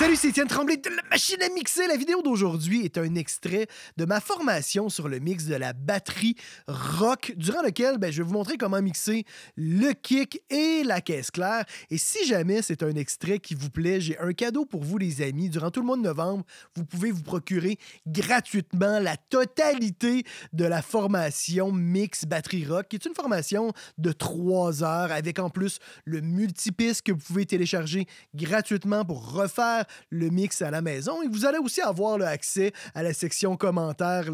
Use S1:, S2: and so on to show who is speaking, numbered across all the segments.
S1: Salut, c'est Étienne Tremblay de la machine à mixer. La vidéo d'aujourd'hui est un extrait de ma formation sur le mix de la batterie rock, durant lequel je vais vous montrer comment mixer le kick et la caisse claire. Et si jamais c'est un extrait qui vous plaît, j'ai un cadeau pour vous, les amis. Durant tout le mois de novembre, vous pouvez vous procurer gratuitement la totalité de la formation mix batterie rock, qui est une formation de 3 heures avec en plus le multipiste que vous pouvez télécharger gratuitement pour refaire le mix à la maison. Et vous allez aussi avoir accès à la section commentaires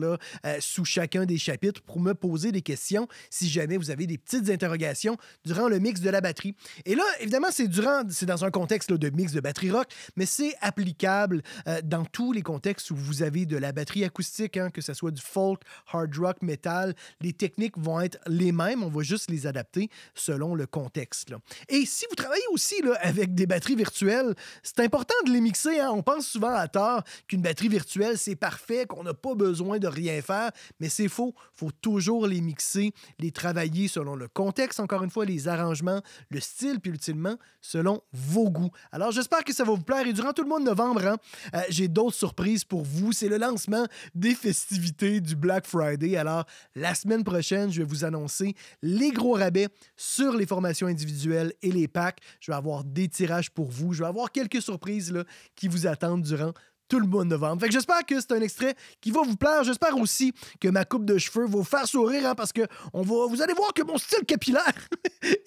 S1: sous chacun des chapitres pour me poser des questions si jamais vous avez des petites interrogations durant le mix de la batterie. Et là, évidemment, c'est dans un contexte de mix de batterie rock, mais c'est applicable dans tous les contextes où vous avez de la batterie acoustique, que ce soit du folk, hard rock, metal. Les techniques vont être les mêmes, on va juste les adapter selon le contexte. Et si vous travaillez aussi avec des batteries virtuelles, c'est important de les mixer. On pense souvent à tort qu'une batterie virtuelle, c'est parfait, qu'on n'a pas besoin de rien faire, mais c'est faux. Il faut toujours les mixer, les travailler selon le contexte, encore une fois, les arrangements, le style, puis ultimement, selon vos goûts. Alors, j'espère que ça va vous plaire. Et durant tout le mois de novembre, j'ai d'autres surprises pour vous. C'est le lancement des festivités du Black Friday. Alors, la semaine prochaine, je vais vous annoncer les gros rabais sur les formations individuelles et les packs. Je vais avoir des tirages pour vous. Je vais avoir quelques surprises qui vous attendent durant tout le mois de novembre. Fait que j'espère que c'est un extrait qui va vous plaire. J'espère aussi que ma coupe de cheveux va vous faire sourire, parce que vous allez voir que mon style capillaire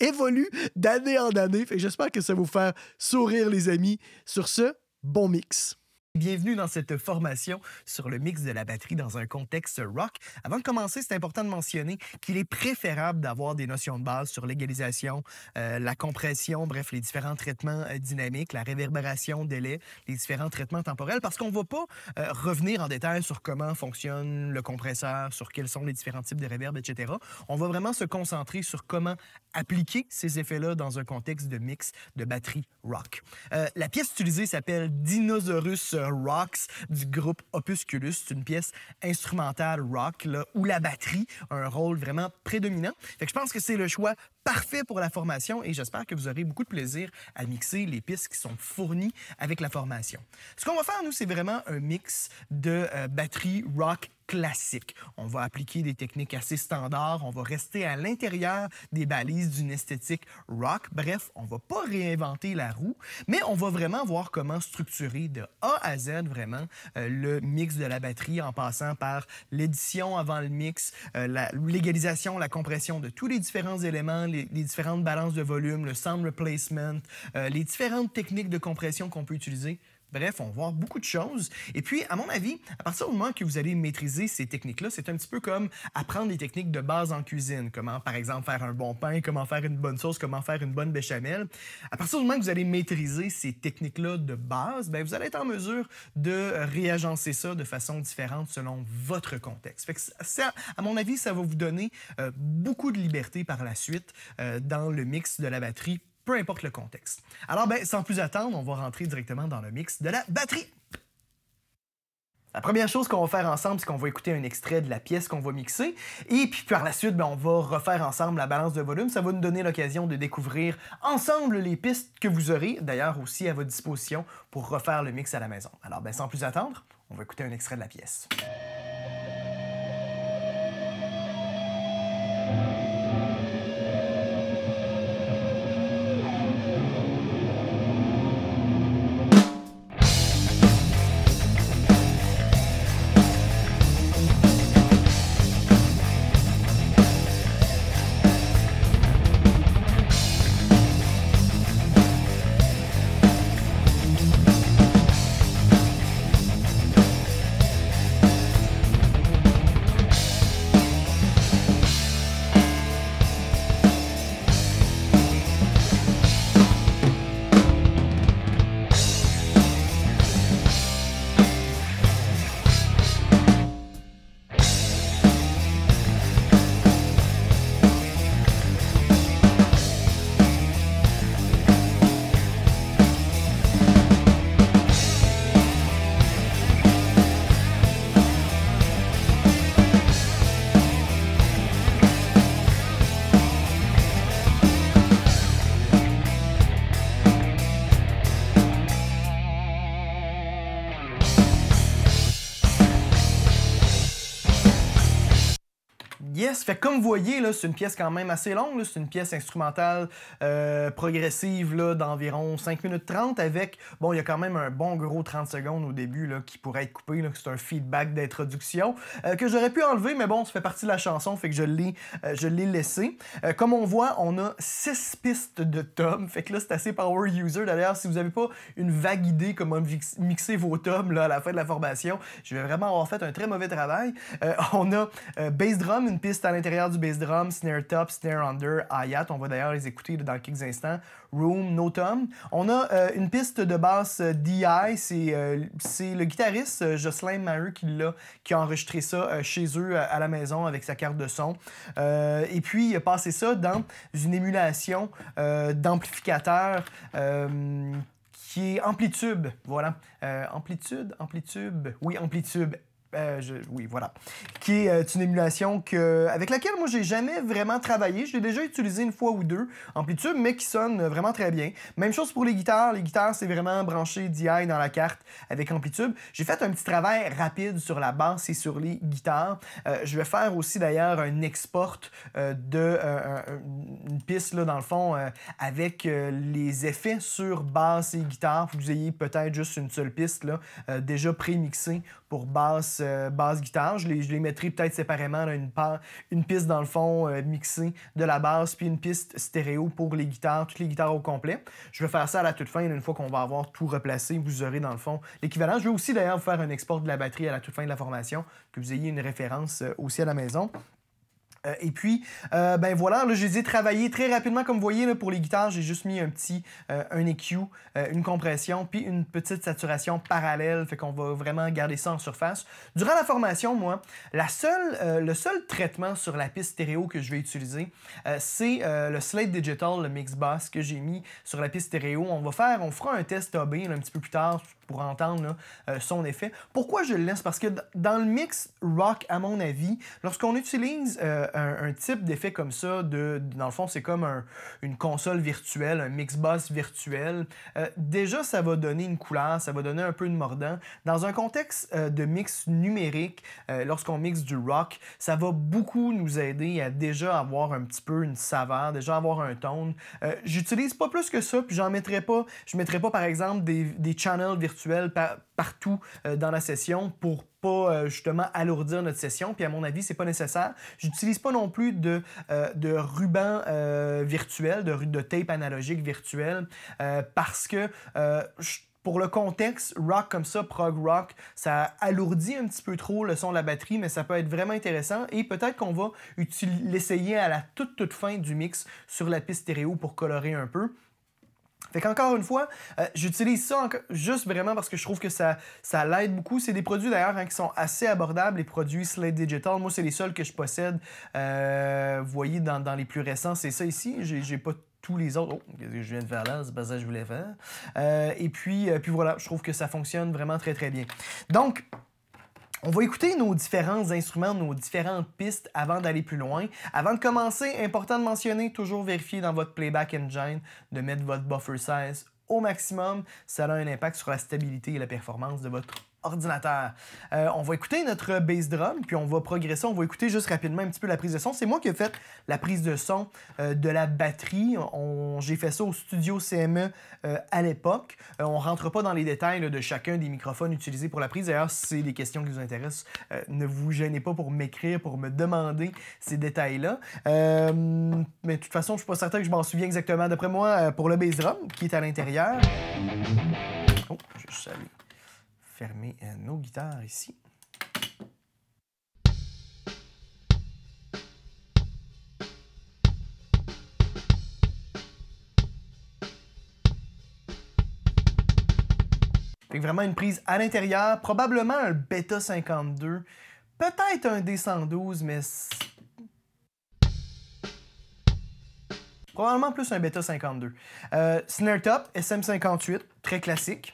S1: évolue d'année en année. Fait que j'espère que ça va vous faire sourire, les amis. Sur ce, bon mix. Bienvenue dans cette formation sur le mix de la batterie dans un contexte rock. Avant de commencer, c'est important de mentionner qu'il est préférable d'avoir des notions de base sur l'égalisation, la compression, bref, les différents traitements dynamiques, la réverbération, délai, les différents traitements temporels, parce qu'on ne va pas revenir en détail sur comment fonctionne le compresseur, sur quels sont les différents types de réverb, etc. On va vraiment se concentrer sur comment appliquer ces effets-là dans un contexte de mix de batterie rock. La pièce utilisée s'appelle Dinosaurus Rocks du groupe Opusculus. C'est une pièce instrumentale rock où la batterie a un rôle vraiment prédominant. Fait que je pense que c'est le choix parfait pour la formation et j'espère que vous aurez beaucoup de plaisir à mixer les pistes qui sont fournies avec la formation. Ce qu'on va faire, nous, c'est vraiment un mix de batterie rock classique. On va appliquer des techniques assez standards, on va rester à l'intérieur des balises d'une esthétique rock. Bref, on ne va pas réinventer la roue, mais on va vraiment voir comment structurer de A à Z vraiment le mix de la batterie en passant par l'édition avant le mix, l'égalisation, la compression de tous les différents éléments, les différentes balances de volume, le sound replacement, les différentes techniques de compression qu'on peut utiliser. Bref, on va voir beaucoup de choses. Et puis, à mon avis, à partir du moment que vous allez maîtriser ces techniques-là, c'est un petit peu comme apprendre des techniques de base en cuisine. Comment, par exemple, faire un bon pain, comment faire une bonne sauce, comment faire une bonne béchamel. À partir du moment que vous allez maîtriser ces techniques-là de base, vous allez être en mesure de réagencer ça de façon différente selon votre contexte. Fait que ça, à mon avis, ça va vous donner beaucoup de liberté par la suite dans le mix de la batterie, peu importe le contexte. Alors, sans plus attendre, on va rentrer directement dans le mix de la batterie. La première chose qu'on va faire ensemble, c'est qu'on va écouter un extrait de la pièce qu'on va mixer. Et puis par la suite, on va refaire ensemble la balance de volume. Ça va nous donner l'occasion de découvrir ensemble les pistes que vous aurez, d'ailleurs aussi à votre disposition, pour refaire le mix à la maison. Alors, sans plus attendre, on va écouter un extrait de la pièce. Yes, fait comme vous voyez, c'est une pièce quand même assez longue. C'est une pièce instrumentale progressive d'environ 5 minutes 30 avec, bon, il y a quand même un bon gros 30 secondes au début qui pourrait être coupé. C'est un feedback d'introduction que j'aurais pu enlever, mais bon, ça fait partie de la chanson, fait que je l'ai laissé. Comme on voit, on a 6 pistes de tomes, fait que là, c'est assez power user. D'ailleurs, si vous n'avez pas une vague idée comment mixer vos tomes à la fin de la formation, je vais vraiment avoir fait un très mauvais travail. On a bass drum, une piste à l'intérieur du bass drum, snare top, snare under, hi-hat. On va d'ailleurs les écouter dans quelques instants. Room, no tom. On a une piste de basse DI, c'est le guitariste Jocelyn Maheu qui a enregistré ça chez eux à la maison avec sa carte de son. Et puis, il a passé ça dans une émulation d'amplificateur qui est Amplitube. Voilà. Amplitude? Oui, Amplitube. Oui, voilà. Qui est une émulation avec laquelle moi j'ai jamais vraiment travaillé. Je l'ai déjà utilisé une fois ou deux, Amplitude, mais qui sonne vraiment très bien. Même chose pour les guitares. Les guitares, c'est vraiment branché DI dans la carte avec Amplitude. J'ai fait un petit travail rapide sur la basse et sur les guitares. Je vais faire aussi d'ailleurs un export une piste dans le fond avec les effets sur basse et guitare pour que vous ayez peut-être juste une seule piste déjà pré-mixée pour basse guitare. Je les mettrai peut-être séparément, une piste dans le fond mixée de la basse, puis une piste stéréo pour les guitares, toutes les guitares au complet. Je vais faire ça à la toute fin, une fois qu'on va avoir tout replacé, vous aurez dans le fond l'équivalent. Je vais aussi d'ailleurs vous faire un export de la batterie à la toute fin de la formation, que vous ayez une référence aussi à la maison. Et puis, ben voilà, là, je les ai travaillés très rapidement. Comme vous voyez, pour les guitares, j'ai juste mis un EQ, une compression, puis une petite saturation parallèle. Fait qu'on va vraiment garder ça en surface. Durant la formation, moi, le seul traitement sur la piste stéréo que je vais utiliser, c'est le Slate Digital, le mix bass que j'ai mis sur la piste stéréo. On fera un test AB un petit peu plus tard pour entendre son effet. Pourquoi je le laisse? Parce que dans le mix rock, à mon avis, lorsqu'on utilise un type d'effet comme ça, dans le fond, c'est comme une console virtuelle, un mix bass virtuel, déjà, ça va donner une couleur, ça va donner un peu de mordant. Dans un contexte de mix numérique, lorsqu'on mixe du rock, ça va beaucoup nous aider à déjà avoir un petit peu une saveur, déjà avoir un tone. J'utilise pas plus que ça, puis je mettrai pas par exemple des channels virtuels partout dans la session pour pas justement alourdir notre session, puis à mon avis, c'est pas nécessaire. J'utilise pas non plus de ruban virtuel, de tape analogique virtuel, parce que pour le contexte, rock comme ça, prog rock, ça alourdit un petit peu trop le son de la batterie, mais ça peut être vraiment intéressant et peut-être qu'on va l'essayer à la toute fin du mix sur la piste stéréo pour colorer un peu. Fait qu'encore une fois, j'utilise ça juste vraiment parce que je trouve que ça l'aide beaucoup. C'est des produits d'ailleurs qui sont assez abordables, les produits Slate Digital. Moi, c'est les seuls que je possède. Vous voyez, dans les plus récents, c'est ça ici. J'ai pas tous les autres. Oh, qu'est-ce que je viens de faire là? C'est pas ça que je voulais faire. Et puis voilà, je trouve que ça fonctionne vraiment très très bien. Donc, on va écouter nos différents instruments, nos différentes pistes avant d'aller plus loin. Avant de commencer, important de mentionner, toujours vérifier dans votre Playback Engine de mettre votre buffer size au maximum. Ça a un impact sur la stabilité et la performance de votre ordinateur. On va écouter notre bass drum, puis on va progresser. On va écouter juste rapidement un petit peu la prise de son. C'est moi qui ai fait la prise de son de la batterie. J'ai fait ça au studio CME à l'époque. On rentre pas dans les détails de chacun des microphones utilisés pour la prise. D'ailleurs, si c'est des questions qui vous intéressent, ne vous gênez pas pour m'écrire, pour me demander ces détails-là. Mais de toute façon, je suis pas certain que je m'en souviens exactement. D'après moi, pour le bass drum, qui est à l'intérieur... Oh, je vais juste aller fermer nos guitares ici. Fait que vraiment une prise à l'intérieur, probablement un Beta 52, peut-être un D112, mais probablement plus un Beta 52. Snare top, SM58, très classique.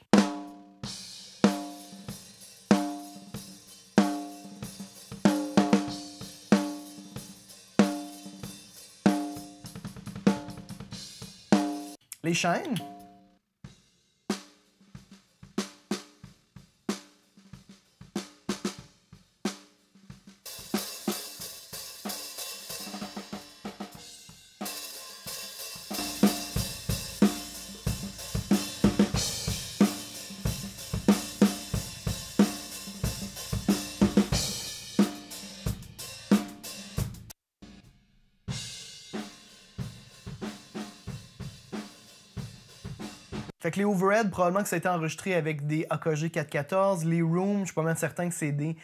S1: Les chaînes. Fait que les overheads, probablement que ça a été enregistré avec des AKG 414. Les rooms, je suis pas mal certain que c'est des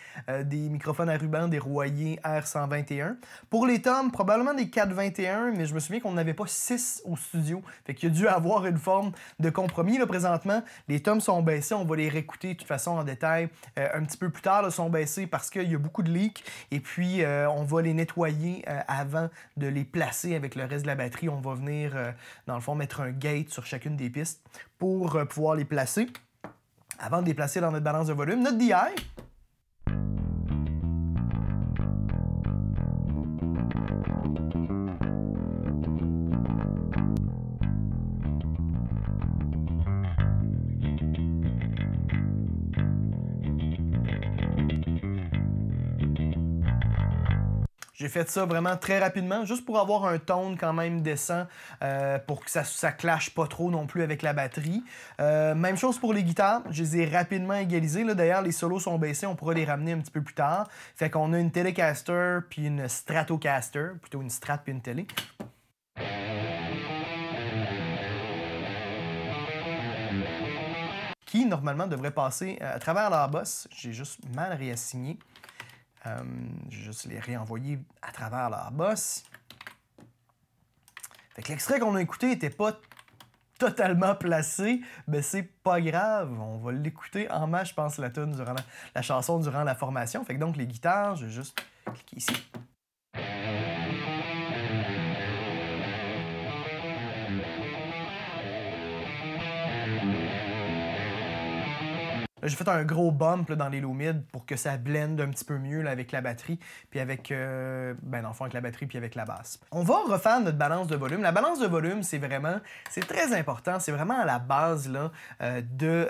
S1: microphones à ruban, des Royer R121. Pour les toms, probablement des 421, mais je me souviens qu'on n'avait pas 6 au studio. Fait qu'il a dû avoir une forme de compromis. Là, présentement, les toms sont baissés. On va les réécouter de toute façon en détail un petit peu plus tard. Là, sont baissés parce qu'il y a beaucoup de leaks. Et puis, on va les nettoyer avant de les placer avec le reste de la batterie. On va venir, dans le fond, mettre un gate sur chacune des pistes pour pouvoir les placer. Avant de les placer dans notre balance de volume, notre DI. J'ai fait ça vraiment très rapidement, juste pour avoir un tone quand même décent, pour que ça clash pas trop non plus avec la batterie. Même chose pour les guitares, je les ai rapidement égalisées. D'ailleurs, les solos sont baissés, on pourra les ramener un petit peu plus tard. Fait qu'on a une Telecaster puis une Stratocaster, plutôt une Strat puis une Télé. Qui, normalement, devrait passer à travers leur boss. J'ai juste mal réassigné. Je vais juste les réenvoyer à travers leur boss. Fait que l'extrait qu'on a écouté n'était pas totalement placé, mais c'est pas grave. On va l'écouter en masse, je pense, la chanson durant la formation. Fait que donc, les guitares, je vais juste cliquer ici. J'ai fait un gros bump là, dans les low mid pour que ça blende un petit peu mieux là, avec la batterie, puis avec, dans le fond, avec la batterie puis avec la basse. On va refaire notre balance de volume. La balance de volume, c'est très important, c'est vraiment à la base là, de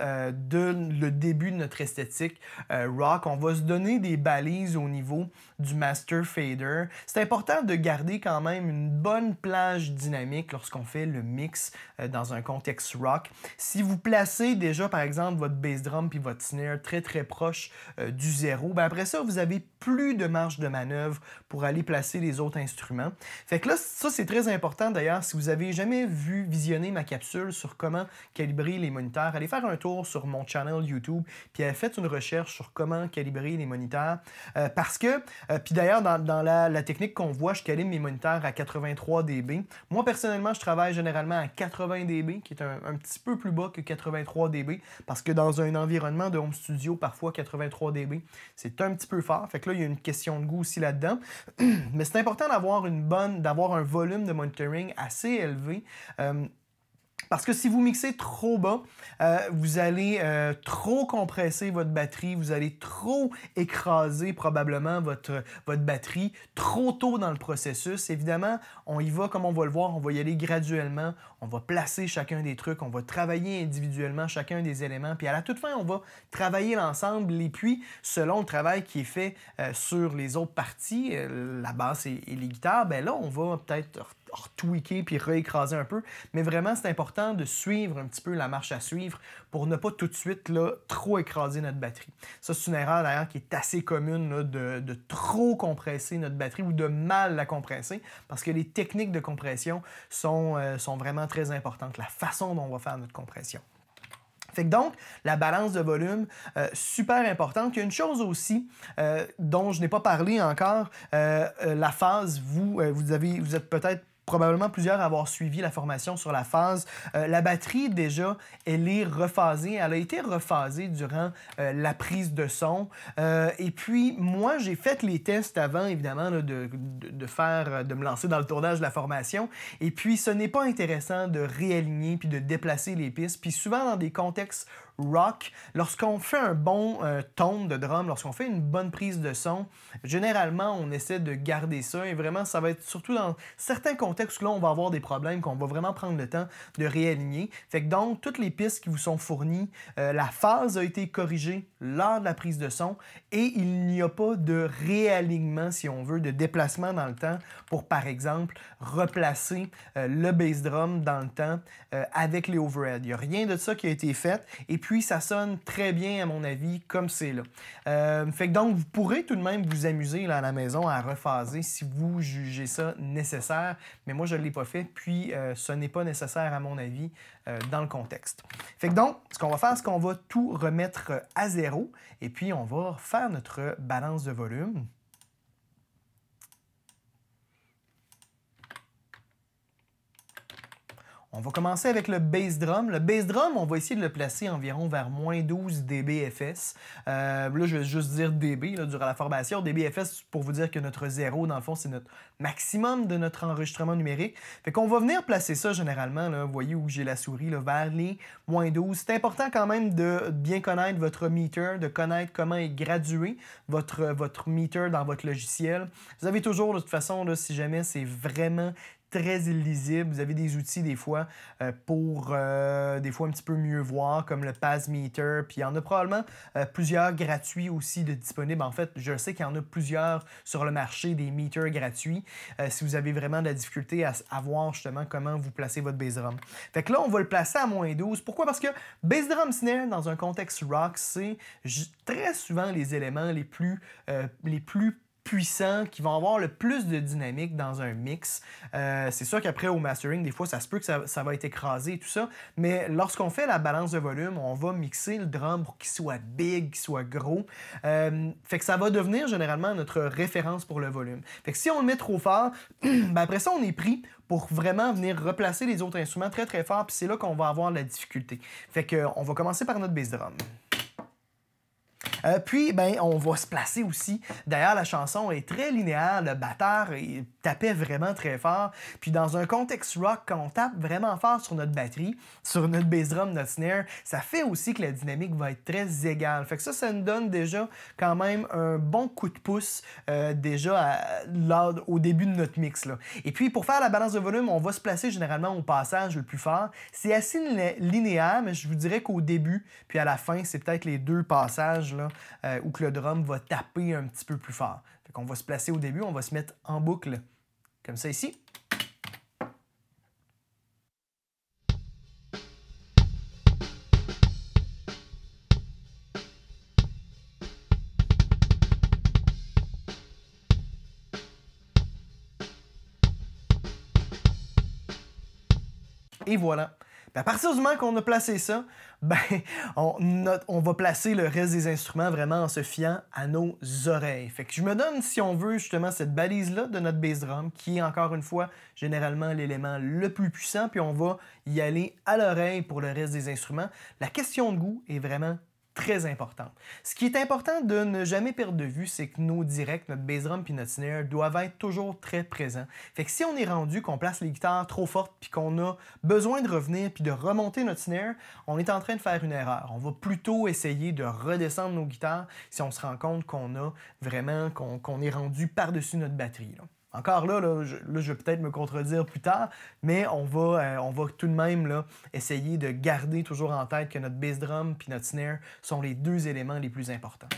S1: le début de notre esthétique rock. On va se donner des balises au niveau du master fader. C'est important de garder quand même une bonne plage dynamique lorsqu'on fait le mix dans un contexte rock. Si vous placez déjà, par exemple, votre bass drum puis votre snare très très proche du zéro, ben après ça, vous avez plus de marge de manœuvre pour aller placer les autres instruments. Fait que là, ça c'est très important d'ailleurs. Si vous avez jamais visionné ma capsule sur comment calibrer les moniteurs, allez faire un tour sur mon channel YouTube, puis faites une recherche sur comment calibrer les moniteurs. Parce que, puis d'ailleurs, dans la technique qu'on voit, je calibre mes moniteurs à 83 dB. Moi, personnellement, je travaille généralement à 80 dB, qui est un petit peu plus bas que 83 dB, parce que dans un environnement de home studio, parfois 83 dB, c'est un petit peu fort. Fait que là, il y a une question de goût aussi là-dedans. Mais c'est important d'avoir un volume de monitoring assez élevé. Parce que si vous mixez trop bas, vous allez trop compresser votre batterie, vous allez trop écraser probablement votre batterie trop tôt dans le processus. Évidemment, on y va comme on va le voir, on va y aller graduellement, on va placer chacun des trucs, on va travailler individuellement chacun des éléments, puis à la toute fin, on va travailler l'ensemble, et puis selon le travail qui est fait sur les autres parties, la basse et les guitares, ben là, on va peut-être tweaker puis réécraser un peu, mais vraiment c'est important de suivre un petit peu la marche à suivre pour ne pas tout de suite là, trop écraser notre batterie. Ça, c'est une erreur d'ailleurs qui est assez commune là, de trop compresser notre batterie ou de mal la compresser, parce que les techniques de compression sont vraiment très importantes, la façon dont on va faire notre compression. Fait que donc, la balance de volume, super importante. Il y a une chose aussi dont je n'ai pas parlé encore, la phase, vous êtes peut-être probablement plusieurs à avoir suivi la formation sur la phase. La batterie, déjà, elle est rephasée. Elle a été rephasée durant la prise de son. Et puis, moi, j'ai fait les tests avant, évidemment, là, de me lancer dans le tournage de la formation. Et puis, ce n'est pas intéressant de réaligner puis de déplacer les pistes. Puis souvent, dans des contextes rock, lorsqu'on fait un bon tone de drum, lorsqu'on fait une bonne prise de son, généralement, on essaie de garder ça et vraiment, ça va être surtout dans certains contextes où là, on va avoir des problèmes qu'on va vraiment prendre le temps de réaligner. Fait que donc, toutes les pistes qui vous sont fournies, la phase a été corrigée lors de la prise de son et il n'y a pas de réalignement, si on veut, de déplacement dans le temps pour, par exemple, replacer le bass drum dans le temps avec les overheads. Il n'y a rien de ça qui a été fait et puis ça sonne très bien à mon avis comme c'est là. Fait que donc vous pourrez tout de même vous amuser là, à la maison à rephaser si vous jugez ça nécessaire, mais moi, je ne l'ai pas fait, puis ce n'est pas nécessaire, à mon avis, dans le contexte. Fait que donc, ce qu'on va faire, c'est qu'on va tout remettre à zéro, et puis on va faire notre balance de volume. On va commencer avec le bass drum. Le bass drum, on va essayer de le placer environ vers moins 12 dBFS. Là, je vais juste dire dB là, durant la formation. dBFS, pour vous dire que notre 0, dans le fond, c'est notre maximum de notre enregistrement numérique. Fait qu'on va venir placer ça généralement, là, vous voyez où j'ai la souris, là, vers les moins 12. C'est important quand même de bien connaître votre meter, de connaître comment est gradué votre meter dans votre logiciel. Vous avez toujours, de toute façon, là, si jamais c'est vraiment très illisible. Vous avez des outils des fois pour des fois un petit peu mieux voir, comme le Passmeter. Puis il y en a probablement plusieurs gratuits aussi de disponibles. En fait, je sais qu'il y en a plusieurs sur le marché, des meters gratuits, si vous avez vraiment de la difficulté à voir justement comment vous placez votre bass drum. Fait que là, on va le placer à moins 12. Pourquoi? Parce que bass drum snare, dans un contexte rock, c'est très souvent les éléments les plus puissants, qui vont avoir le plus de dynamique dans un mix. C'est sûr qu'après au mastering, des fois, ça se peut que ça va être écrasé et tout ça, mais lorsqu'on fait la balance de volume, on va mixer le drum pour qu'il soit big, qu'il soit gros. Fait que ça va devenir généralement notre référence pour le volume. Fait que si on le met trop fort, ben après ça, on est pris pour vraiment venir replacer les autres instruments très très fort, puis c'est là qu'on va avoir de la difficulté. Fait que on va commencer par notre bass drum. Puis, ben, on va se placer aussi. D'ailleurs, la chanson est très linéaire. Le batteur il tapait vraiment très fort. Puis, dans un contexte rock, quand on tape vraiment fort sur notre batterie, sur notre bass drum, notre snare, ça fait aussi que la dynamique va être très égale. Fait que ça nous donne déjà quand même un bon coup de pouce au début de notre mix, là. Et puis, pour faire la balance de volume, on va se placer généralement au passage le plus fort. C'est assez linéaire, mais je vous dirais qu'au début, puis à la fin, c'est peut-être les deux passages là, où que le drum va taper un petit peu plus fort. Fait qu'on va se placer au début, on va se mettre en boucle, comme ça ici. Et voilà. À partir du moment qu'on a placé ça, ben, on va placer le reste des instruments vraiment en se fiant à nos oreilles. Fait que je me donne, si on veut, justement, cette balise-là de notre bass drum, qui est encore une fois, généralement, l'élément le plus puissant, puis on va y aller à l'oreille pour le reste des instruments. La question de goût est vraiment très importante. Ce qui est important de ne jamais perdre de vue, c'est que nos directs, notre bass drum puis notre snare doivent être toujours très présents. Fait que si on est rendu qu'on place les guitares trop fortes puis qu'on a besoin de revenir puis de remonter notre snare, on est en train de faire une erreur. On va plutôt essayer de redescendre nos guitares si on se rend compte qu'on a vraiment qu'on est rendu par-dessus notre batterie, là. Encore là, je vais peut-être me contredire plus tard, mais on va tout de même là, essayer de garder toujours en tête que notre bass drum et notre snare sont les deux éléments les plus importants.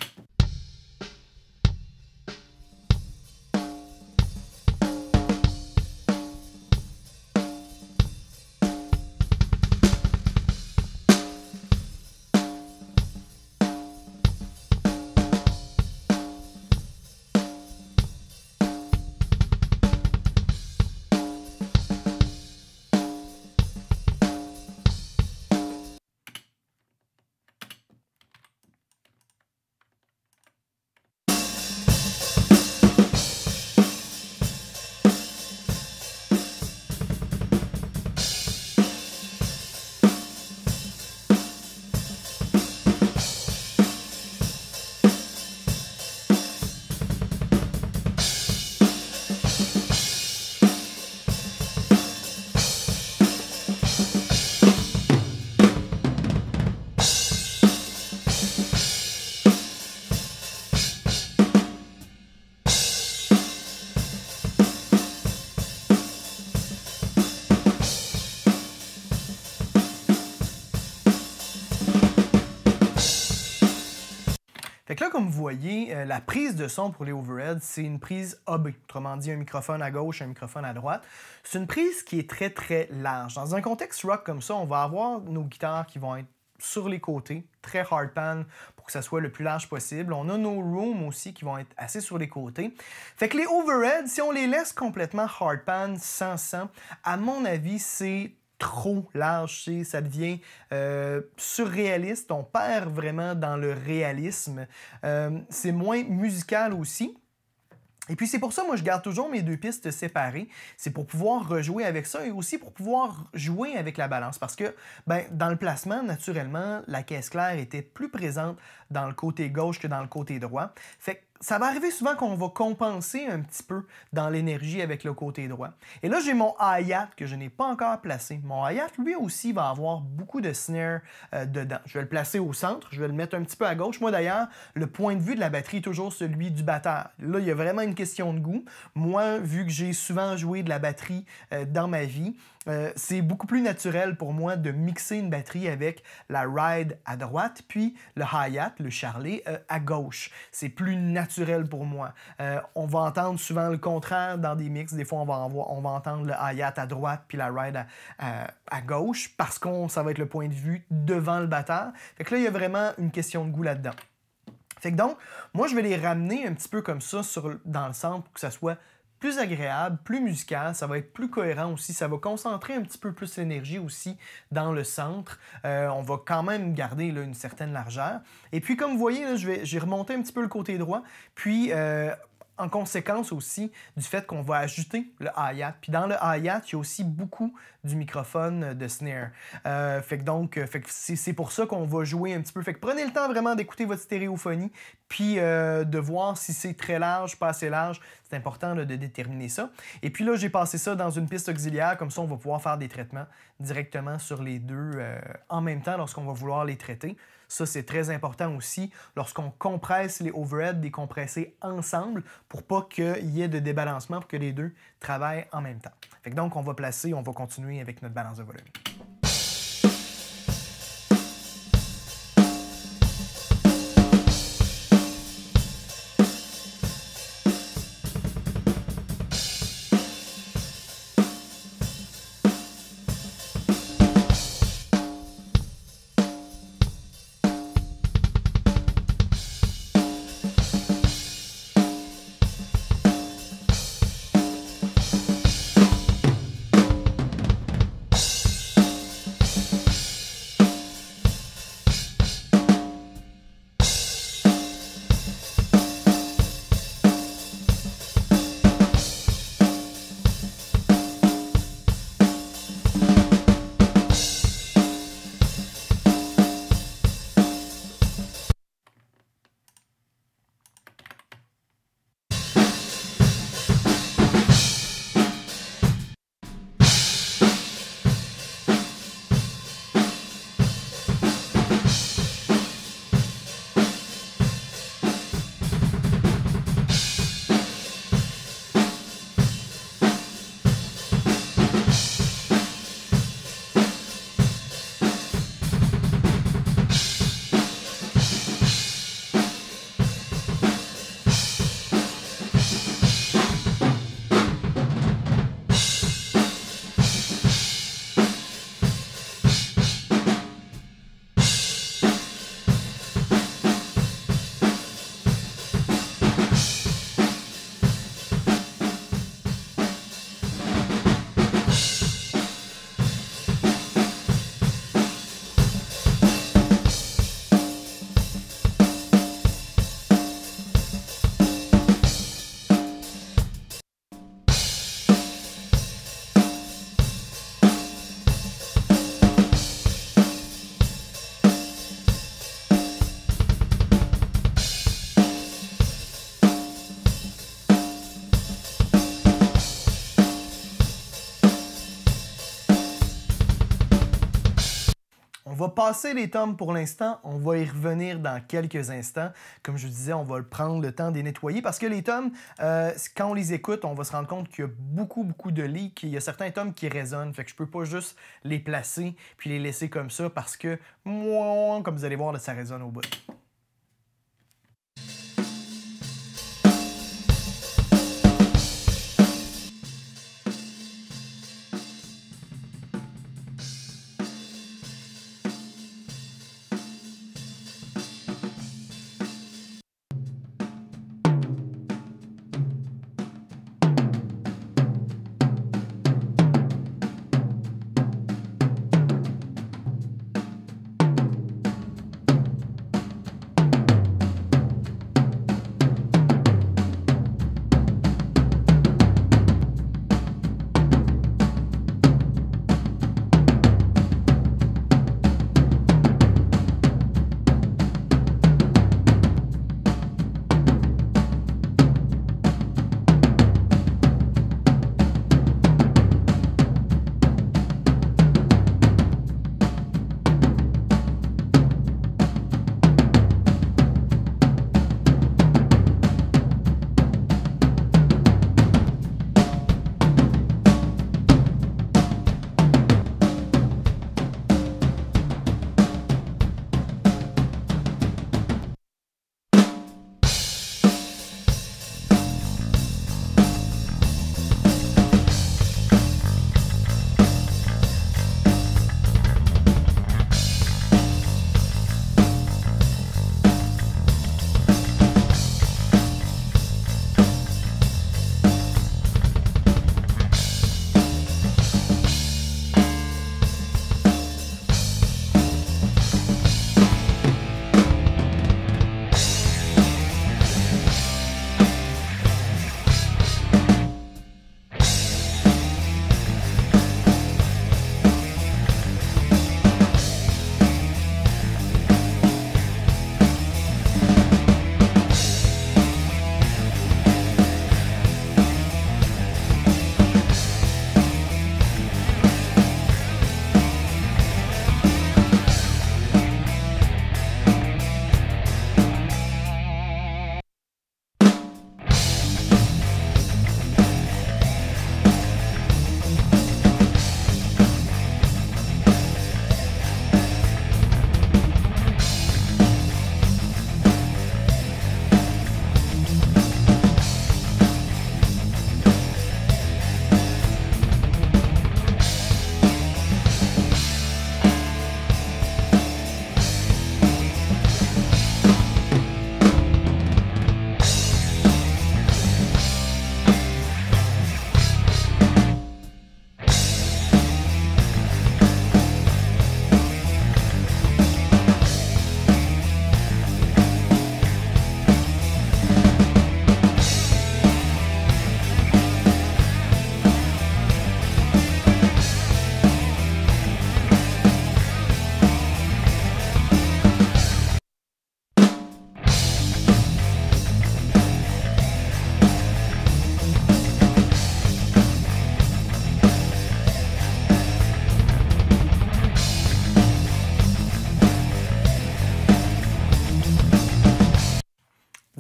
S1: Fait que là, comme vous voyez, la prise de son pour les overheads, c'est une prise AB. Autrement dit, un microphone à gauche, un microphone à droite. C'est une prise qui est très, très large. Dans un contexte rock comme ça, on va avoir nos guitares qui vont être
S2: sur les côtés, très hard pan pour que ça soit le plus large possible. On a nos rooms aussi qui vont être assez sur les côtés. Fait que les overheads, si on les laisse complètement hard pan, sans sang, à mon avis, c'est trop large, ça devient surréaliste, on perd vraiment dans le réalisme. C'est moins musical aussi. Et puis c'est pour ça, moi, je garde toujours mes deux pistes séparées. C'est pour pouvoir rejouer avec ça et aussi pour pouvoir jouer avec la balance. Parce que, ben, dans le placement, naturellement, la caisse claire était plus présente dans le côté gauche que dans le côté droit. Fait que ça va arriver souvent qu'on va compenser un petit peu dans l'énergie avec le côté droit. Et là, j'ai mon hi-hat que je n'ai pas encore placé. Mon hi-hat, lui aussi, va avoir beaucoup de snare dedans. Je vais le placer au centre, je vais le mettre un petit peu à gauche. Moi, d'ailleurs, le point de vue de la batterie est toujours celui du batteur. Là, il y a vraiment une question de goût. Moi, vu que j'ai souvent joué de la batterie dans ma vie, c'est beaucoup plus naturel pour moi de mixer une batterie avec la ride à droite, puis le hi-hat, le charlet, à gauche. C'est plus naturel pour moi. On va entendre souvent le contraire dans des mix. Des fois, on va entendre le hi-hat à droite, puis la ride à gauche, parce que ça va être le point de vue devant le batteur. Fait que là, il y a vraiment une question de goût là-dedans. Fait que donc, moi, je vais les ramener un petit peu comme ça dans le centre pour que ça soit plus agréable, plus musical, ça va être plus cohérent aussi, ça va concentrer un petit peu plus l'énergie aussi dans le centre. On va quand même garder là, une certaine largeur. Et puis comme vous voyez, là, j'ai remonté un petit peu le côté droit, puis en conséquence aussi du fait qu'on va ajouter le hi-hat. Puis dans le hi-hat, il y a aussi beaucoup du microphone de snare. Fait que c'est pour ça qu'on va jouer un petit peu. Fait que prenez le temps vraiment d'écouter votre stéréophonie, puis de voir si c'est très large, pas assez large. C'est important là, de déterminer ça. Et puis là, j'ai passé ça dans une piste auxiliaire. Comme ça, on va pouvoir faire des traitements directement sur les deux en même temps lorsqu'on va vouloir les traiter. Ça, c'est très important aussi lorsqu'on compresse les overheads, décompresser ensemble pour pas qu'il y ait de débalancement, pour que les deux travaillent en même temps. Fait que donc, on va continuer avec notre balance de volume. On va passer les tomes pour l'instant, on va y revenir dans quelques instants. Comme je vous disais, on va prendre le temps de les nettoyer parce que les tomes, quand on les écoute, on va se rendre compte qu'il y a beaucoup de leaks. Il y a certains tomes qui résonnent, fait que je peux pas juste les placer puis les laisser comme ça parce que, comme vous allez voir, là, ça résonne au bout.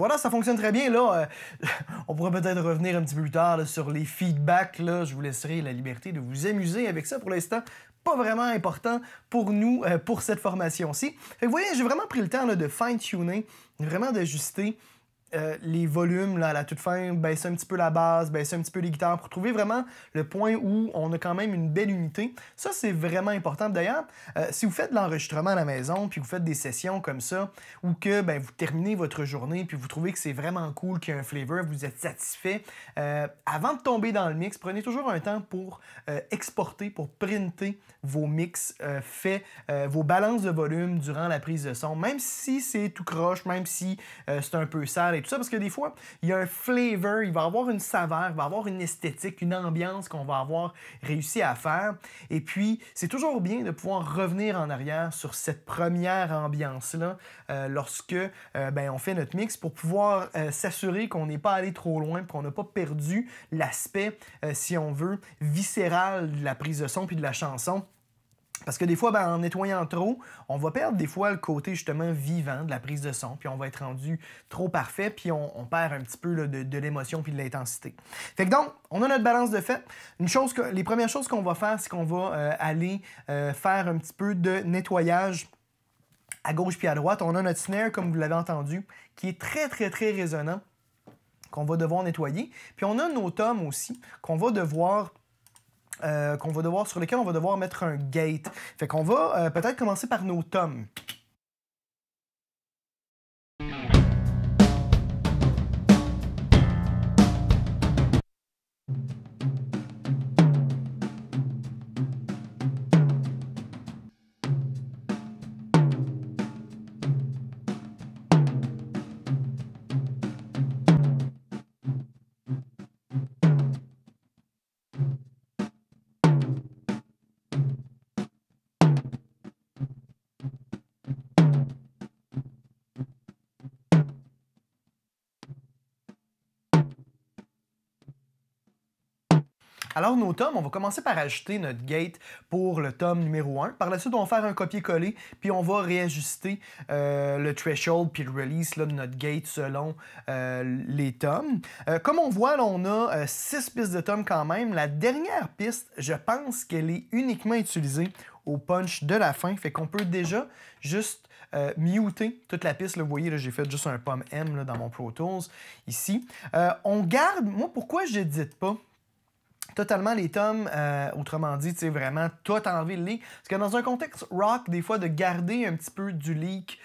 S2: Voilà, ça fonctionne très bien. Là, on pourrait peut-être revenir un petit peu plus tard là, sur les feedbacks. Là. Je vous laisserai la liberté de vous amuser avec ça. Pour l'instant, pas vraiment important pour nous, pour cette formation-ci. Fait que vous voyez, j'ai vraiment pris le temps là, de fine-tuner, vraiment d'ajuster les volumes là, à la toute fin, baisser un petit peu la basse, baisser un petit peu les guitares pour trouver vraiment le point où on a quand même une belle unité. Ça, c'est vraiment important. D'ailleurs, si vous faites de l'enregistrement à la maison, puis vous faites des sessions comme ça, ou que vous terminez votre journée, puis vous trouvez que c'est vraiment cool, qu'il y a un flavor, vous êtes satisfait, avant de tomber dans le mix, prenez toujours un temps pour exporter, pour printer vos mix faits, vos balances de volume durant la prise de son, même si c'est tout croche, même si c'est un peu sale et tout ça, parce que des fois, il y a un flavor, il va avoir une saveur, il va avoir une esthétique, une ambiance qu'on va avoir réussi à faire. Et puis, c'est toujours bien de pouvoir revenir en arrière sur cette première ambiance-là lorsque on fait notre mix pour pouvoir s'assurer qu'on n'est pas allé trop loin, qu'on n'a pas perdu l'aspect, si on veut, viscéral de la prise de son puis de la chanson. Parce que des fois, en nettoyant trop, on va perdre des fois le côté justement vivant de la prise de son, puis on va être rendu trop parfait, puis on perd un petit peu là, de l'émotion puis de l'intensité. Fait que donc, on a notre balance de fait. Les premières choses qu'on va faire, c'est qu'on va aller faire un petit peu de nettoyage à gauche puis à droite. On a notre snare, comme vous l'avez entendu, qui est très, très, très résonnant, qu'on va devoir nettoyer. Puis on a nos toms aussi, sur lesquels on va devoir mettre un gate. Fait qu'on va peut-être commencer par nos toms. Alors, nos toms, on va commencer par ajouter notre gate pour le tom numéro 1. Par la suite, on va faire un copier-coller, puis on va réajuster le threshold puis le release là, de notre gate selon les toms. Comme on voit, là, on a 6 pistes de toms quand même. La dernière piste, je pense qu'elle est uniquement utilisée au punch de la fin. Fait qu'on peut déjà juste muter toute la piste. Là, vous voyez, là, j'ai fait juste un pomme M là, dans mon Pro Tools ici. On garde... Moi, pourquoi je n'édite pas totalement les toms, autrement dit, tu sais, vraiment tout enlever le leak. Parce que dans un contexte rock, des fois, de garder un petit peu du leak,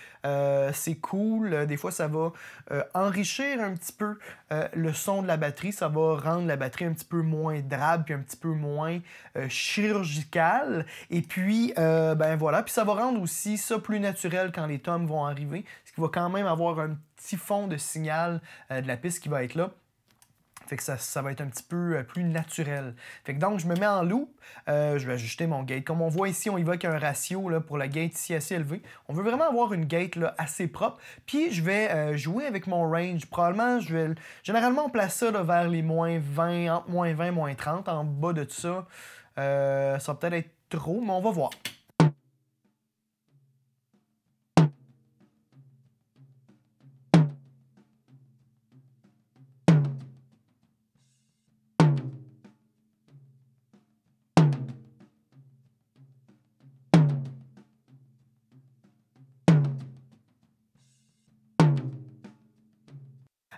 S2: c'est cool. Des fois, ça va enrichir un petit peu le son de la batterie. Ça va rendre la batterie un petit peu moins drabe, puis un petit peu moins chirurgicale. Et puis, voilà. Puis ça va rendre aussi ça plus naturel quand les toms vont arriver. Parce qu'il va quand même avoir un petit fond de signal de la piste qui va être là. Fait que ça va être un petit peu plus naturel. Fait que donc, je me mets en loop. Je vais ajuster mon gate. Comme on voit ici, on y va avec un ratio là, pour la gate ici assez élevé. On veut vraiment avoir une gate là, assez propre. Puis, je vais jouer avec mon range. Probablement, généralement, on place ça là, vers les moins 20, entre moins 20 et moins 30. En bas de tout ça, ça va peut-être être trop, mais on va voir.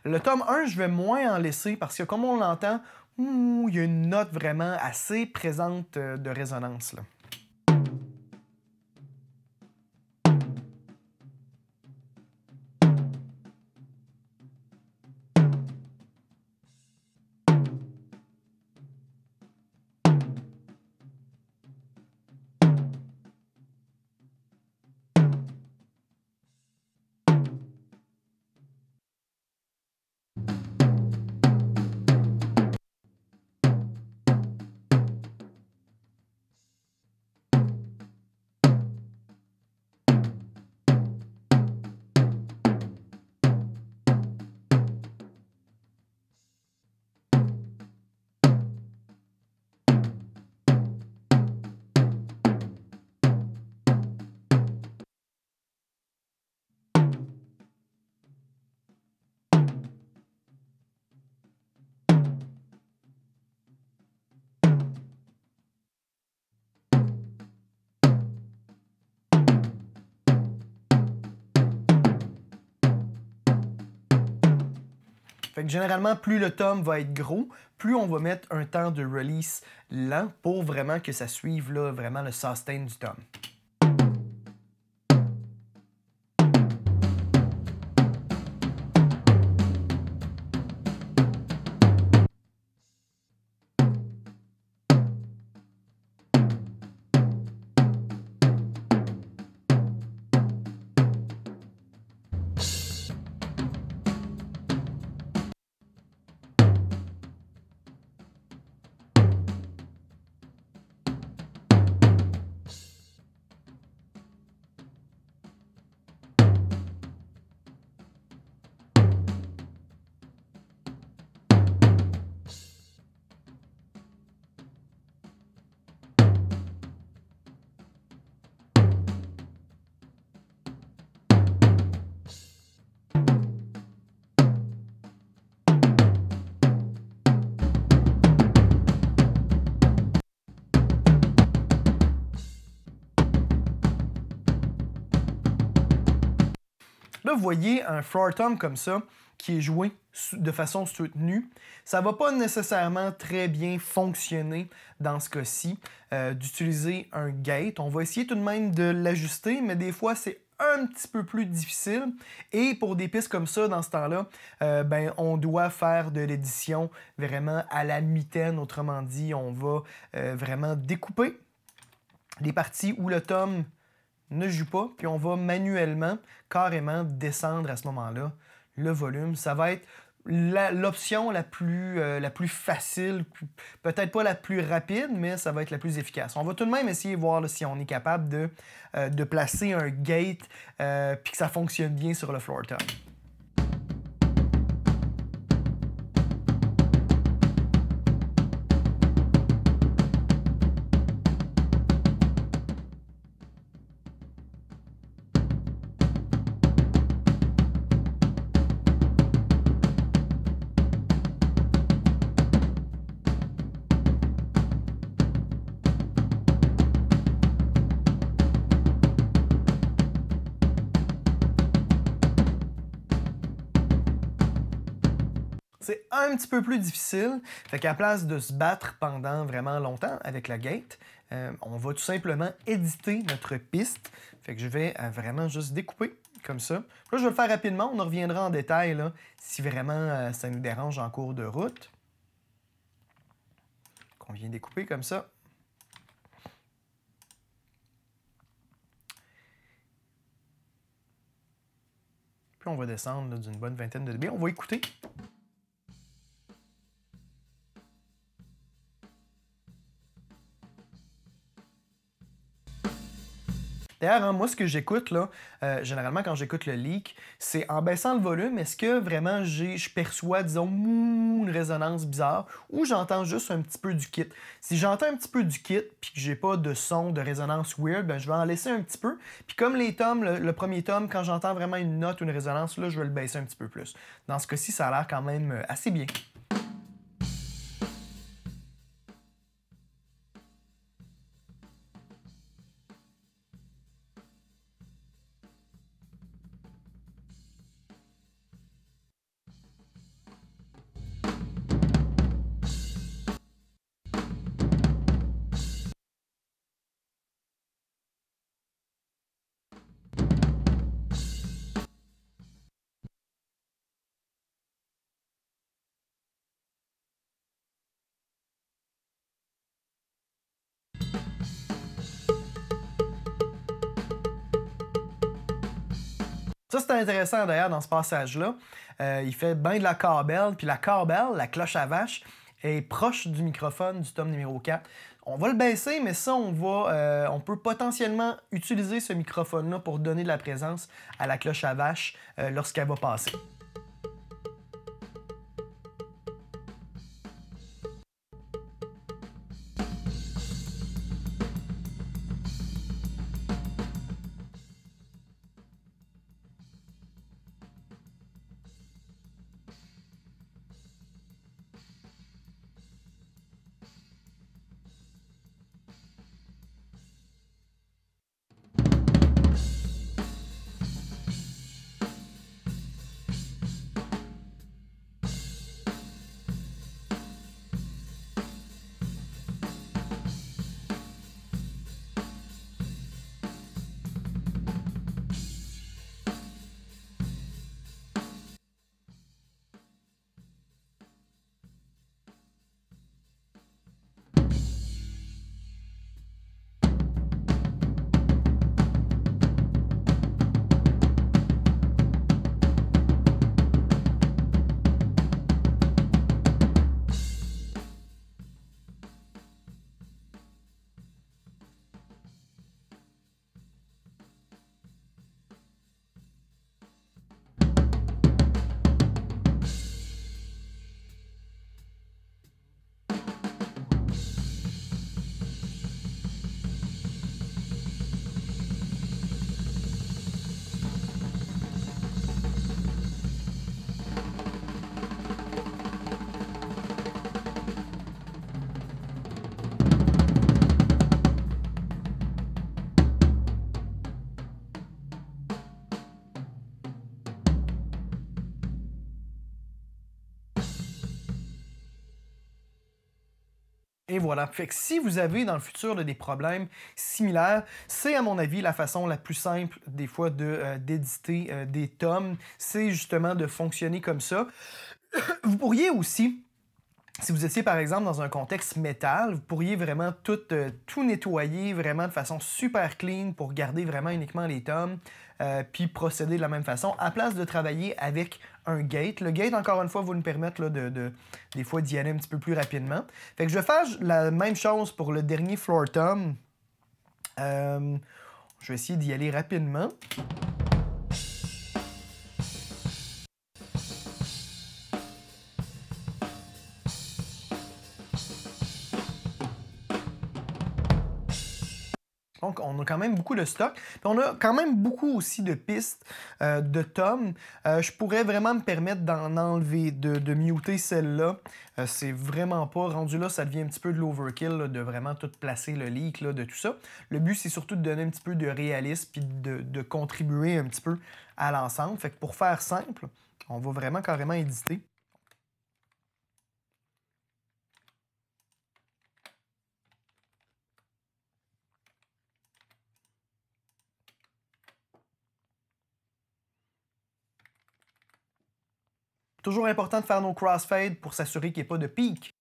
S2: Le tome 1, je vais moins en laisser parce que comme on l'entend, il y a une note vraiment assez présente de résonance, là. Fait que généralement, plus le tome va être gros, plus on va mettre un temps de release lent pour vraiment que ça suive là, vraiment le sustain du tome. Là, vous voyez un floor tom comme ça, qui est joué de façon soutenue. Ça ne va pas nécessairement très bien fonctionner dans ce cas-ci, d'utiliser un gate. On va essayer tout de même de l'ajuster, mais des fois, c'est un petit peu plus difficile. Et pour des pistes comme ça, dans ce temps-là, on doit faire de l'édition vraiment à la mitaine. Autrement dit, on va vraiment découper les parties où le tome ne joue pas, puis on va manuellement, carrément descendre à ce moment-là le volume. Ça va être l'option la plus facile, peut-être pas la plus rapide, mais ça va être la plus efficace. On va tout de même essayer de voir là, si on est capable de placer un gate puis que ça fonctionne bien sur le floor tom. C'est un petit peu plus difficile, fait qu'à la place de se battre pendant vraiment longtemps avec la gate, on va tout simplement éditer notre piste. Fait que je vais vraiment juste découper comme ça. Là, je vais le faire rapidement, on en reviendra en détail là, si vraiment ça nous dérange en cours de route. On vient découper comme ça. Puis on va descendre d'une bonne vingtaine de dB. On va écouter. D'ailleurs, hein, moi, ce que j'écoute, là, généralement, quand j'écoute le leak, c'est en baissant le volume, est-ce que vraiment je perçois, disons, une résonance bizarre ou j'entends juste un petit peu du kit? Si j'entends un petit peu du kit puis que j'ai pas de son de résonance weird, ben, je vais en laisser un petit peu. Puis comme les tomes, le premier tome, quand j'entends vraiment une note ou une résonance, là, je vais le baisser un petit peu plus. Dans ce cas-ci, ça a l'air quand même assez bien. Ça, c'est intéressant d'ailleurs dans ce passage-là. Il fait bien de la cowbell, puis la cowbell, la cloche à vache, est proche du microphone du tome numéro 4. On va le baisser, mais ça, on peut potentiellement utiliser ce microphone-là pour donner de la présence à la cloche à vache lorsqu'elle va passer. Et voilà. Fait que si vous avez dans le futur là, des problèmes similaires, c'est à mon avis la façon la plus simple des fois d'éditer des tomes, c'est justement de fonctionner comme ça. Vous pourriez aussi, si vous étiez par exemple dans un contexte métal, vous pourriez vraiment tout nettoyer vraiment de façon super clean pour garder vraiment uniquement les tomes, puis procéder de la même façon, à place de travailler avec un gate. Le gate, encore une fois, va nous permettre là, des fois d'y aller un petit peu plus rapidement. Fait que je vais faire la même chose pour le dernier floor tom. Je vais essayer d'y aller rapidement. Donc, on a quand même beaucoup de stock. Puis on a quand même beaucoup aussi de pistes de tomes. Je pourrais vraiment me permettre d'en enlever, de muter celle-là. C'est vraiment pas rendu là, ça devient un petit peu de l'overkill, de vraiment tout placer le leak, là, de tout ça. Le but, c'est surtout de donner un petit peu de réalisme puis de contribuer un petit peu à l'ensemble. Fait que pour faire simple, on va vraiment carrément éditer. Toujours important de faire nos crossfades pour s'assurer qu'il n'y ait pas de pic.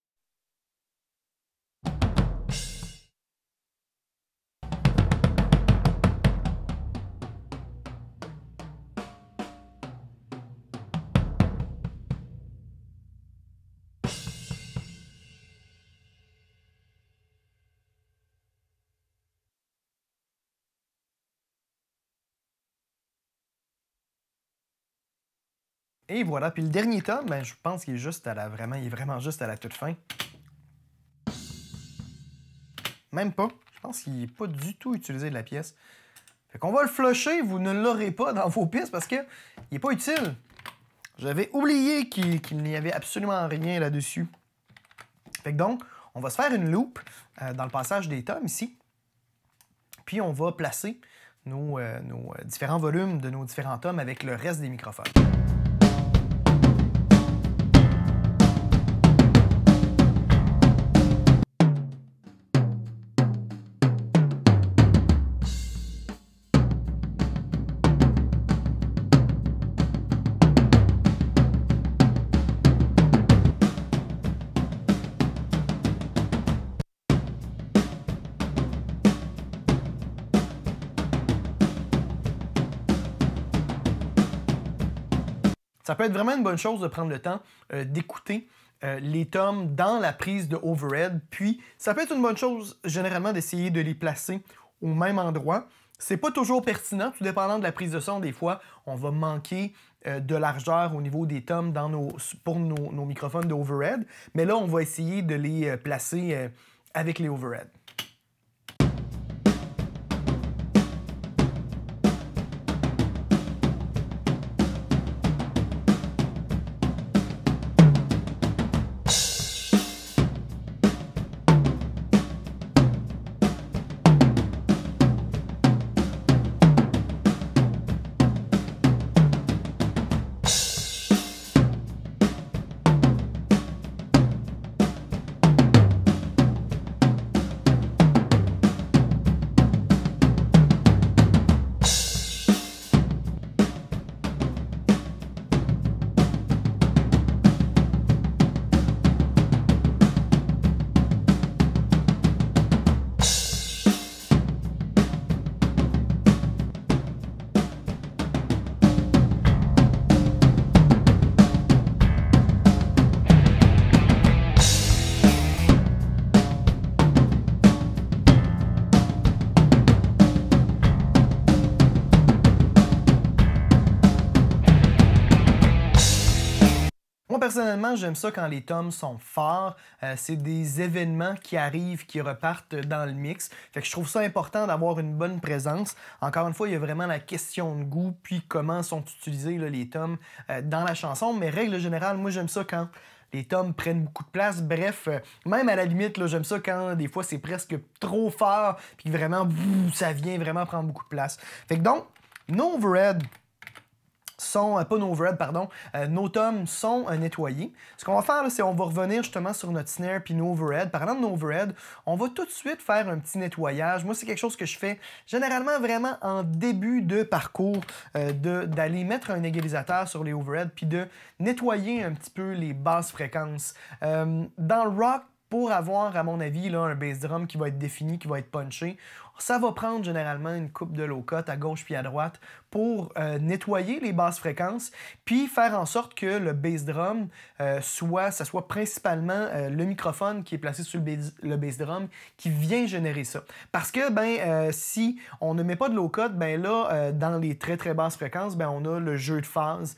S2: Et voilà. Puis le dernier tome, ben, je pense qu'il est juste à la il est vraiment juste à la toute fin. Même pas. Je pense qu'il n'est pas du tout utilisé de la pièce. Fait qu'on va le flusher, vous ne l'aurez pas dans vos pistes parce qu'il n'est pas utile. J'avais oublié qu'il n'y avait absolument rien là-dessus. Fait que donc, on va se faire une loupe dans le passage des tomes ici. Puis on va placer nos différents volumes de nos différents tomes avec le reste des microphones. Ça peut être vraiment une bonne chose de prendre le temps d'écouter les tomes dans la prise de overhead. Puis, ça peut être une bonne chose, généralement, d'essayer de les placer au même endroit. C'est pas toujours pertinent, tout dépendant de la prise de son. Des fois, on va manquer de largeur au niveau des tomes pour nos microphones de overhead. Mais là, on va essayer de les placer avec les overheads. Moi, personnellement, j'aime ça quand les tomes sont forts. C'est des événements qui arrivent, qui repartent dans le mix. Fait que je trouve ça important d'avoir une bonne présence. Encore une fois, il y a vraiment la question de goût, puis comment sont utilisés là, les tomes dans la chanson. Mais règle générale, moi, j'aime ça quand les tomes prennent beaucoup de place. Bref, même à la limite, j'aime ça quand des fois c'est presque trop fort, puis vraiment, ça vient vraiment prendre beaucoup de place. Fait que donc, nos overheads sont, pas nos overheads, pardon, nos toms sont nettoyés. Ce qu'on va faire, c'est on va revenir justement sur notre snare puis nos overheads. Parlant de nos overheads, on va tout de suite faire un petit nettoyage. Moi, c'est quelque chose que je fais généralement vraiment en début de parcours, d'aller mettre un égalisateur sur les overheads puis de nettoyer un petit peu les basses fréquences. Dans le rock, pour avoir, à mon avis, là, un bass drum qui va être défini, qui va être punché, ça va prendre généralement une coupe de low cut à gauche puis à droite pour nettoyer les basses fréquences, puis faire en sorte que le bass drum soit principalement le microphone qui est placé sur le bass drum qui vient générer ça. Parce que si on ne met pas de low cut, dans les très très basses fréquences, on a le jeu de phase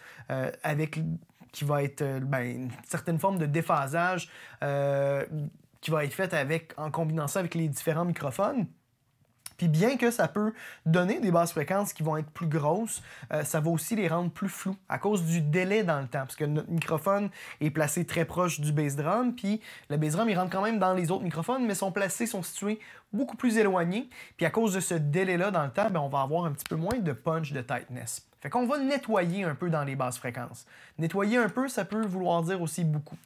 S2: qui va être une certaine forme de déphasage qui va être faite en combinant ça avec les différents microphones. Puis bien que ça peut donner des basses fréquences qui vont être plus grosses, ça va aussi les rendre plus flous à cause du délai dans le temps. Parce que notre microphone est placé très proche du bass drum, puis le bass drum, il rentre quand même dans les autres microphones, mais sont situés beaucoup plus éloignés. Puis à cause de ce délai-là dans le temps, on va avoir un petit peu moins de punch, de tightness. Fait qu'on va nettoyer un peu dans les basses fréquences. Nettoyer un peu, ça peut vouloir dire aussi beaucoup.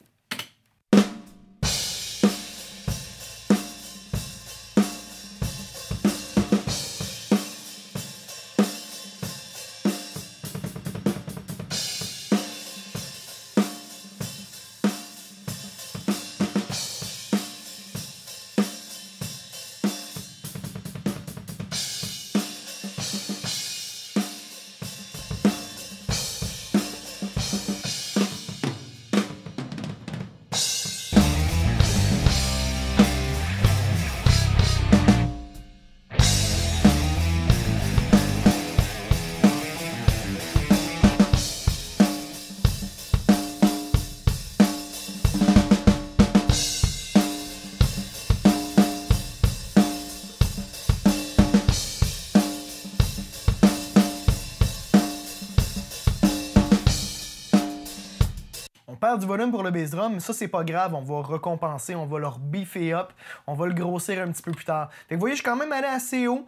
S2: Perd du volume pour le bass drum, mais ça, c'est pas grave, on va recompenser, on va leur beefer up, on va le grossir un petit peu plus tard. Fait que vous voyez, je suis quand même allé assez haut.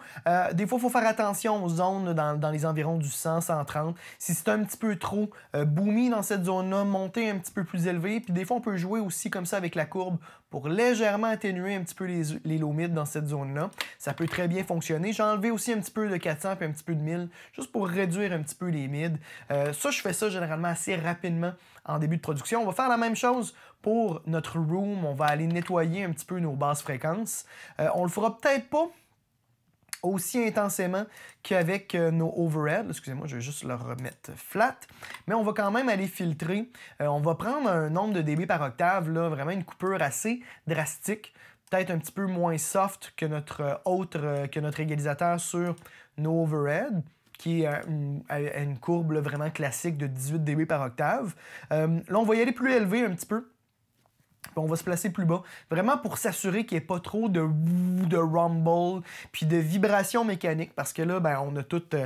S2: Des fois, il faut faire attention aux zones dans les environs du 100, 130. Si c'est un petit peu trop boomy dans cette zone-là, monter un petit peu plus élevé. Puis des fois, on peut jouer aussi comme ça avec la courbe pour légèrement atténuer un petit peu les low mid dans cette zone-là. Ça peut très bien fonctionner. J'ai enlevé aussi un petit peu de 400 puis un petit peu de 1000, juste pour réduire un petit peu les mids. Ça, je fais ça généralement assez rapidement en début de production. On va faire la même chose pour notre room. On va aller nettoyer un petit peu nos basses fréquences. On le fera peut-être pas aussi intensément qu'avec nos overheads. Excusez-moi, je vais juste le remettre flat. Mais on va quand même aller filtrer. On va prendre un nombre de dB par octave, là, vraiment une coupure assez drastique. Peut-être un petit peu moins soft que notre égalisateur sur nos overheads, qui est une courbe là, vraiment classique de 18 dB par octave. Là, on va y aller plus élevé un petit peu. Puis on va se placer plus bas, vraiment pour s'assurer qu'il n'y ait pas trop de rumble puis de vibration mécanique, parce que là, on a toute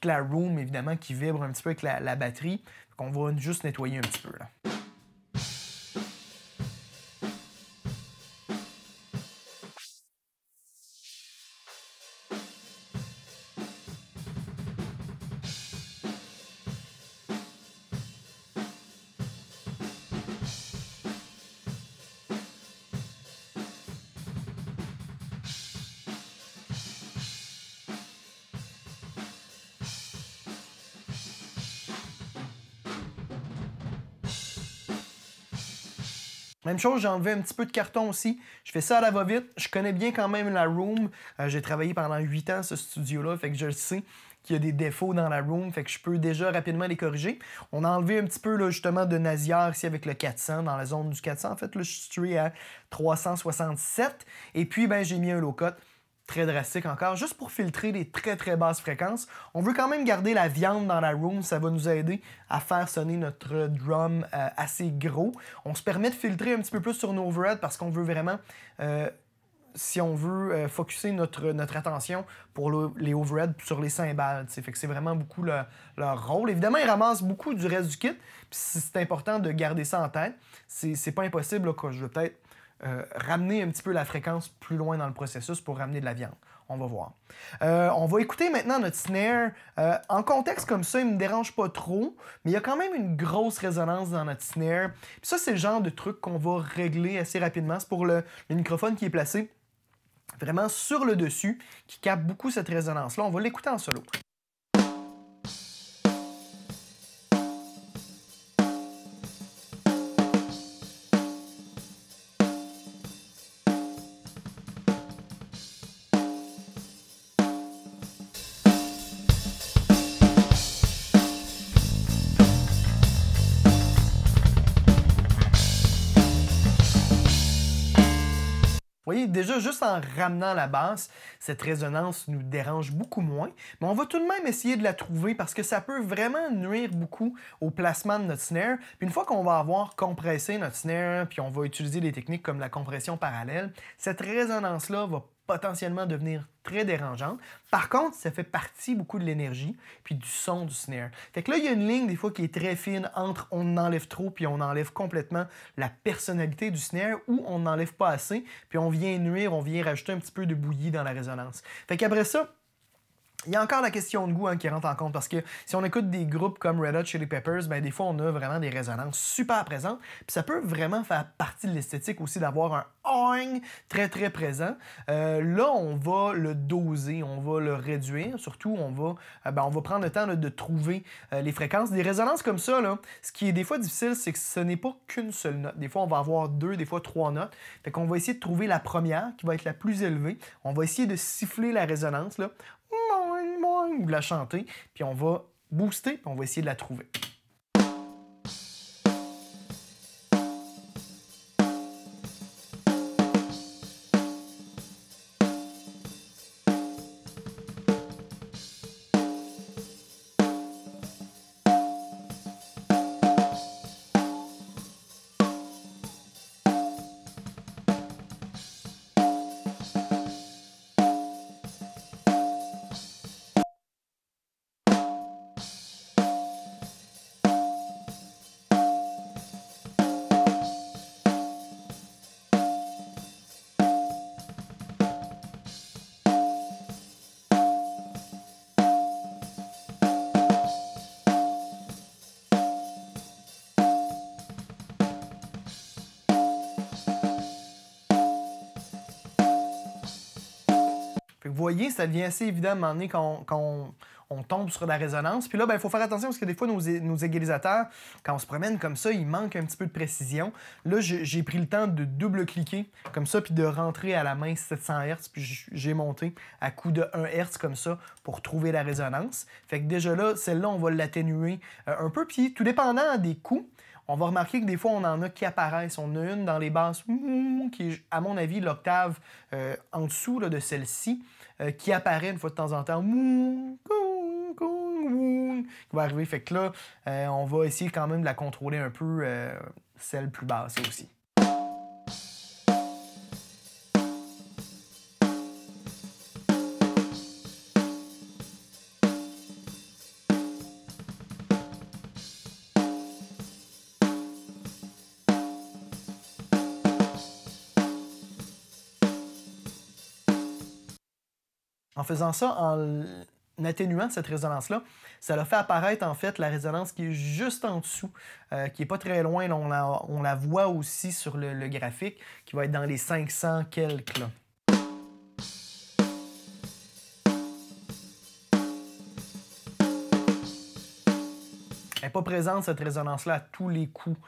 S2: la room, évidemment, qui vibre un petit peu avec la batterie. Donc on va juste nettoyer un petit peu, là. Même chose, j'ai enlevé un petit peu de carton aussi. Je fais ça à la va-vite. Je connais bien quand même la room. J'ai travaillé pendant 8 ans ce studio-là, fait que je le sais qu'il y a des défauts dans la room, fait que je peux déjà rapidement les corriger. On a enlevé un petit peu là, justement de Nazière ici avec le 400, dans la zone du 400. En fait, là, je suis situé à 367. Et puis, j'ai mis un low cut. Très drastique encore, juste pour filtrer les très très basses fréquences. On veut quand même garder la viande dans la room, ça va nous aider à faire sonner notre drum assez gros. On se permet de filtrer un petit peu plus sur nos overheads parce qu'on veut vraiment, si on veut, focusser notre attention pour les overheads sur les cymbales. Fait que c'est vraiment beaucoup leur rôle. Évidemment, ils ramassent beaucoup du reste du kit, puis c'est important de garder ça en tête. C'est pas impossible là, que je vais peut-être ramener un petit peu la fréquence plus loin dans le processus pour ramener de la viande. On va voir. On va écouter maintenant notre snare. En contexte comme ça, il ne me dérange pas trop, mais il y a quand même une grosse résonance dans notre snare. Puis ça, c'est le genre de truc qu'on va régler assez rapidement. C'est pour le microphone qui est placé vraiment sur le dessus, qui capte beaucoup cette résonance-là. On va l'écouter en solo. Vous voyez, déjà, juste en ramenant la basse, cette résonance nous dérange beaucoup moins, mais on va tout de même essayer de la trouver parce que ça peut vraiment nuire beaucoup au placement de notre snare. Puis une fois qu'on va avoir compressé notre snare, puis on va utiliser des techniques comme la compression parallèle, cette résonance-là va potentiellement devenir très dérangeante. Par contre, ça fait partie beaucoup de l'énergie puis du son du snare. Fait que là, il y a une ligne des fois qui est très fine entre on enlève trop puis on enlève complètement la personnalité du snare ou on n'enlève pas assez puis on vient nuire, on vient rajouter un petit peu de bouillie dans la résonance. Fait qu'après ça, il y a encore la question de goût qui rentre en compte parce que si on écoute des groupes comme Red Hot Chili Peppers, ben des fois on a vraiment des résonances super présentes. Puis ça peut vraiment faire partie de l'esthétique aussi d'avoir un oing très très présent. Là, on va le doser, on va le réduire. Surtout, on va prendre le temps de trouver les fréquences. Des résonances comme ça, là, ce qui est des fois difficile, c'est que ce n'est pas qu'une seule note. Des fois, on va avoir 2, des fois 3 notes. Fait qu'on va essayer de trouver la première qui va être la plus élevée. On va essayer de siffler la résonance, là, ou de la chanter, puis on va booster, puis on va essayer de la trouver. Fait que vous voyez, ça devient assez évident à un moment donné quand on tombe sur la résonance. Puis là, il faut faire attention parce que des fois, nos égalisateurs, quand on se promène comme ça, il manque un petit peu de précision. Là, j'ai pris le temps de double-cliquer comme ça, puis de rentrer à la main 700 Hz, puis j'ai monté à coup de 1 Hz comme ça pour trouver la résonance. Fait que déjà là, celle-là, on va l'atténuer un peu. Puis tout dépendant des coups, on va remarquer que des fois, on en a qui apparaissent. On a une dans les basses qui est, à mon avis, l'octave en dessous là, de celle-ci, qui apparaît une fois de temps en temps. Qui va arriver. Fait que là, on va essayer quand même de la contrôler un peu, celle plus basse aussi. En faisant ça, en atténuant cette résonance-là, ça a fait apparaître en fait la résonance qui est juste en dessous, qui n'est pas très loin. Là, on la voit aussi sur le graphique, qui va être dans les 500 quelques. Là. Elle n'est pas présente, cette résonance-là, à tous les coups.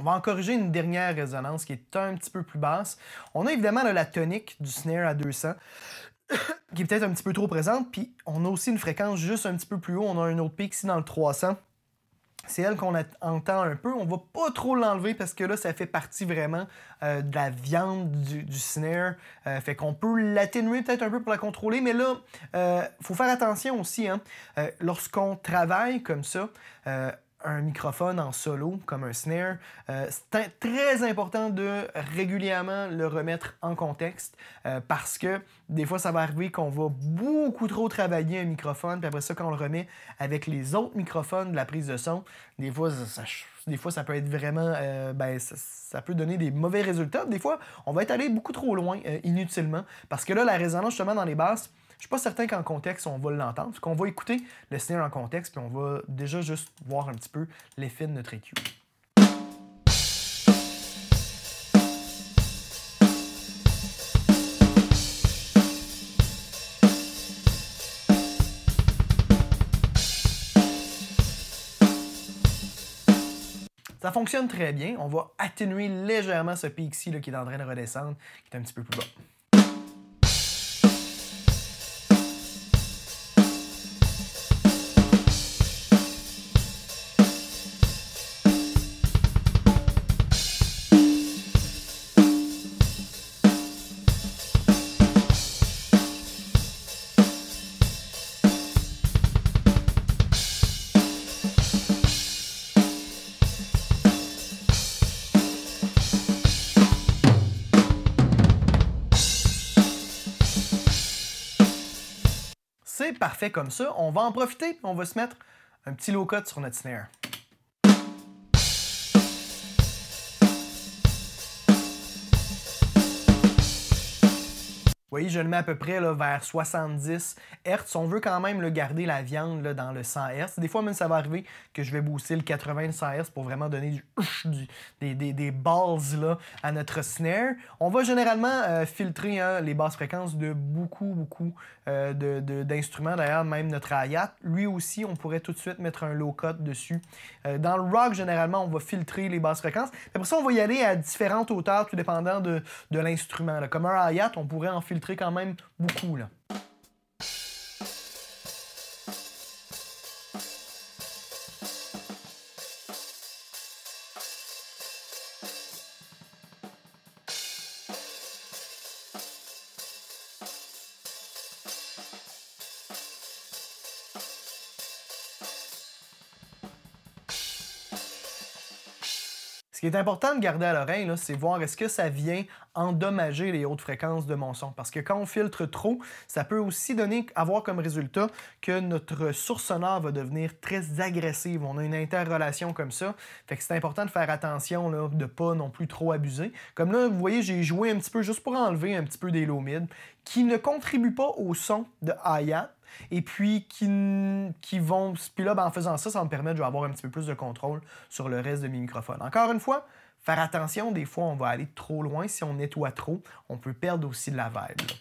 S2: va en corriger une dernière résonance qui est un petit peu plus basse. On a évidemment là, la tonique du snare à 200 qui est peut-être un petit peu trop présente, puis on a aussi une fréquence juste un petit peu plus haut. On a un autre pic ici dans le 300. C'est elle qu'on entend un peu. On va pas trop l'enlever parce que là, ça fait partie vraiment de la viande du snare. Fait qu'on peut l'atténuer peut-être un peu pour la contrôler, mais là, faut faire attention aussi. Hein? Lorsqu'on travaille comme ça, un microphone en solo, comme un snare, c'est très important de régulièrement le remettre en contexte parce que des fois, ça va arriver qu'on va beaucoup trop travailler un microphone, puis après ça, quand on le remet avec les autres microphones de la prise de son, des fois, ça peut être vraiment... ça peut donner des mauvais résultats. Des fois, on va être allé beaucoup trop loin inutilement parce que là, la résonance, justement, dans les basses, je suis pas certain qu'en contexte, on va l'entendre. Parce qu'on va écouter le snare en contexte, puis on va déjà juste voir un petit peu l'effet de notre EQ. Ça fonctionne très bien. On va atténuer légèrement ce pic-ci qui est en train de redescendre, qui est un petit peu plus bas. C'est parfait comme ça. On va en profiter, on va se mettre un petit low-cut sur notre snare. Vous voyez, je le mets à peu près là, vers 70 Hz. On veut quand même garder la viande là, dans le 100 Hz. Des fois, même, ça va arriver que je vais booster le 80 100 Hz pour vraiment donner des balls là, à notre snare. On va généralement filtrer les basses fréquences de beaucoup d'instruments. D'ailleurs, même notre hi-hat, lui aussi, on pourrait tout de suite mettre un low-cut dessus. Dans le rock, généralement, on va filtrer les basses fréquences. Après ça, on va y aller à différentes hauteurs, tout dépendant de l'instrument. Comme un hi-hat, on pourrait en filtrer quand même beaucoup. Là. Ce qui est important de garder à l'oreille, c'est voir est-ce que ça vient endommager les hautes fréquences de mon son. Parce que quand on filtre trop, ça peut aussi avoir comme résultat que notre source sonore va devenir très agressive. On a une interrelation comme ça. Fait que c'est important de faire attention là, de ne pas non plus trop abuser. Comme là, vous voyez, j'ai joué un petit peu juste pour enlever un petit peu des low mid qui ne contribuent pas au son de hi-hat. Et puis qui vont... Puis là, en faisant ça, ça va me permettre d'avoir un petit peu plus de contrôle sur le reste de mes microphones. Encore une fois, faire attention, des fois, on va aller trop loin. Si on nettoie trop, on peut perdre aussi de la vibe. Là.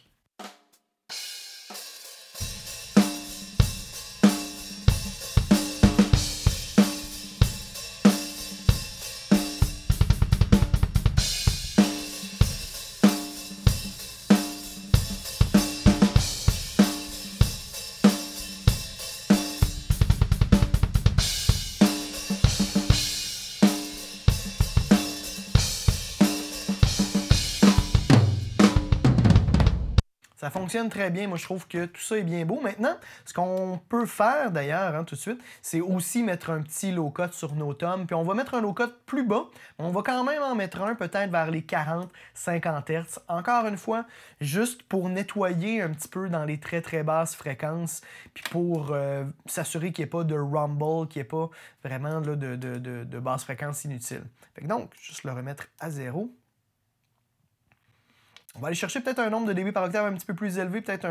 S2: Ça fonctionne très bien. Moi, je trouve que tout ça est bien beau. Maintenant, ce qu'on peut faire, d'ailleurs, tout de suite, c'est aussi mettre un petit low-cut sur nos tomes. Puis on va mettre un low-cut plus bas. On va quand même en mettre un peut-être vers les 40-50 Hz. Encore une fois, juste pour nettoyer un petit peu dans les très, très basses fréquences. Puis pour s'assurer qu'il n'y ait pas de rumble, qu'il n'y ait pas vraiment là, de basses fréquences inutiles. Fait que donc, juste le remettre à 0. On va aller chercher peut-être un nombre de dB par octave un petit peu plus élevé, peut-être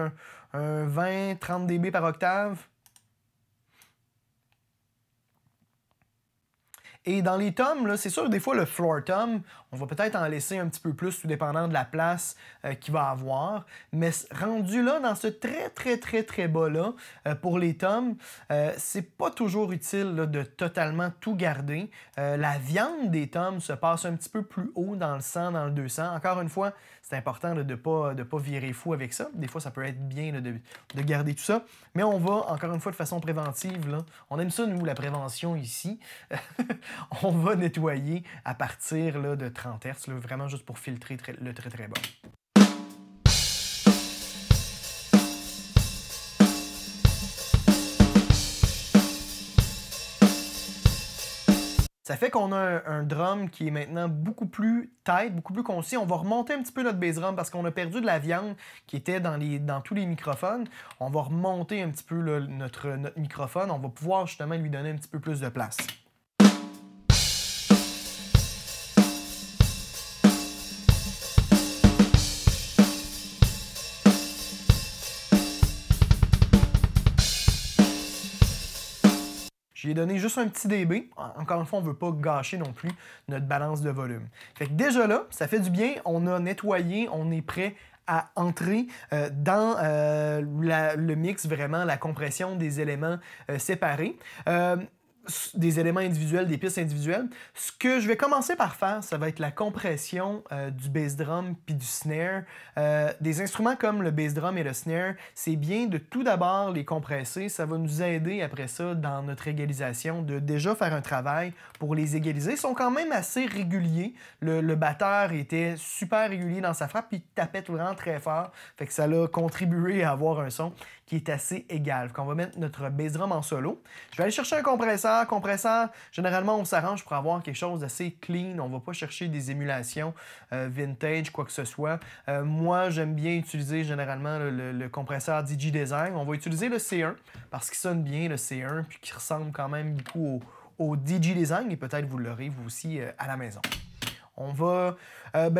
S2: un 20-30 dB par octave. Et dans les toms, là, c'est sûr, des fois, le floor tom, on va peut-être en laisser un petit peu plus, tout dépendant de la place qu'il va avoir. Mais rendu là, dans ce très bas-là, pour les toms, c'est pas toujours utile là, de totalement tout garder. La viande des toms se passe un petit peu plus haut dans le 100, dans le 200. Encore une fois, c'est important là, de ne pas virer fou avec ça. Des fois, ça peut être bien là, de garder tout ça. Mais on va, encore une fois, de façon préventive, là, on aime ça, nous, la prévention ici. On va nettoyer à partir là, de 30 Hz, là, vraiment juste pour filtrer le très bas. Ça fait qu'on a un drum qui est maintenant beaucoup plus tight, beaucoup plus concis. On va remonter un petit peu notre bass drum parce qu'on a perdu de la viande qui était dans tous les microphones. On va remonter un petit peu là, notre microphone. On va pouvoir justement lui donner un petit peu plus de place. J'ai donné juste un petit dB. Encore une fois, on ne veut pas gâcher non plus notre balance de volume. Fait que déjà là, ça fait du bien. On a nettoyé, on est prêt à entrer dans le mix, vraiment la compression des éléments séparés. Des éléments individuels, des pistes individuelles. Ce que je vais commencer par faire, ça va être la compression du bass drum puis du snare. Des instruments comme le bass drum et le snare, c'est bien de tout d'abord les compresser. Ça va nous aider après ça dans notre égalisation de déjà faire un travail pour les égaliser. Ils sont quand même assez réguliers. Le batteur était super régulier dans sa frappe puis il tapait vraiment très fort. Fait que ça a contribué à avoir un son qui est assez égal. Donc on va mettre notre bass drum en solo. Je vais aller chercher un compresseur. Compresseur, généralement, on s'arrange pour avoir quelque chose d'assez clean. On ne va pas chercher des émulations vintage, quoi que ce soit. Moi, j'aime bien utiliser généralement le compresseur DigiDesign. On va utiliser le C1 parce qu'il sonne bien, le C1, puis qui ressemble quand même beaucoup au DigiDesign. Et peut-être vous l'aurez, vous aussi, à la maison. On va...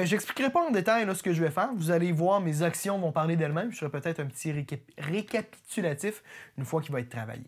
S2: j'expliquerai pas en détail là, ce que je vais faire. Vous allez voir, mes actions vont parler d'elles-mêmes. Je ferai peut-être un petit récapitulatif une fois qu'il va être travaillé.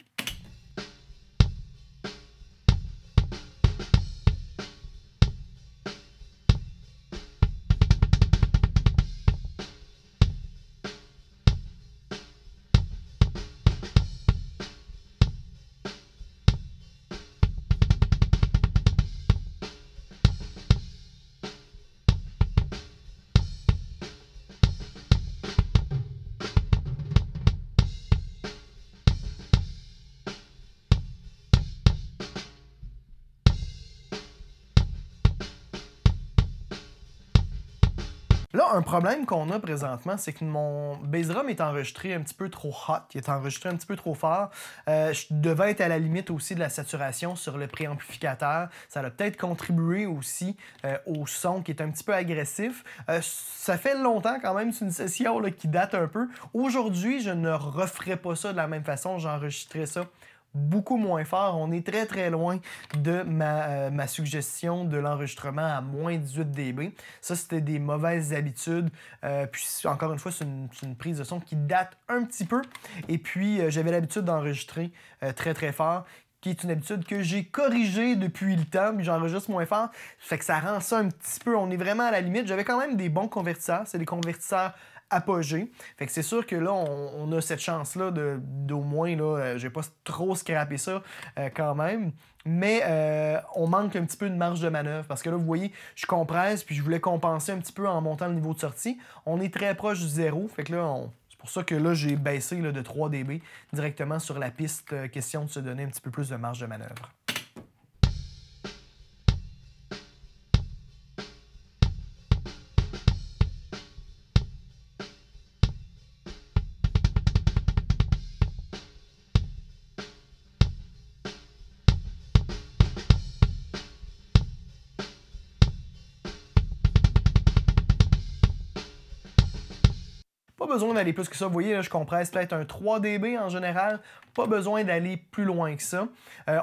S2: Là, un problème qu'on a présentement, c'est que mon bass drum est enregistré un petit peu trop hot, il est enregistré un petit peu trop fort. Je devais être à la limite aussi de la saturation sur le préamplificateur. Ça a peut-être contribué aussi au son qui est un petit peu agressif. Ça fait longtemps quand même, c'est une session là, qui date un peu. Aujourd'hui, je ne referai pas ça de la même façon, j'enregistrerai ça beaucoup moins fort. On est très loin de ma suggestion de l'enregistrement à moins 18 dB. Ça, c'était des mauvaises habitudes. Puis, encore une fois, c'est une prise de son qui date un petit peu. Et puis, j'avais l'habitude d'enregistrer très fort, qui est une habitude que j'ai corrigée depuis le temps, puis j'enregistre moins fort. Fait que ça rend ça un petit peu... On est vraiment à la limite. J'avais quand même des bons convertisseurs. C'est des convertisseurs apogée. Fait que c'est sûr que là, on a cette chance-là d'au moins, là, j'ai pas trop scrappé ça quand même, mais on manque un petit peu de marge de manœuvre parce que là, vous voyez, je compresse puis je voulais compenser un petit peu en montant le niveau de sortie. On est très proche du zéro, fait que là, c'est pour ça que là, j'ai baissé là, de 3 dB directement sur la piste, question de se donner un petit peu plus de marge de manœuvre. Pas besoin d'aller plus que ça. Vous voyez, là, je compresse peut-être un 3 dB en général. Pas besoin d'aller plus loin que ça.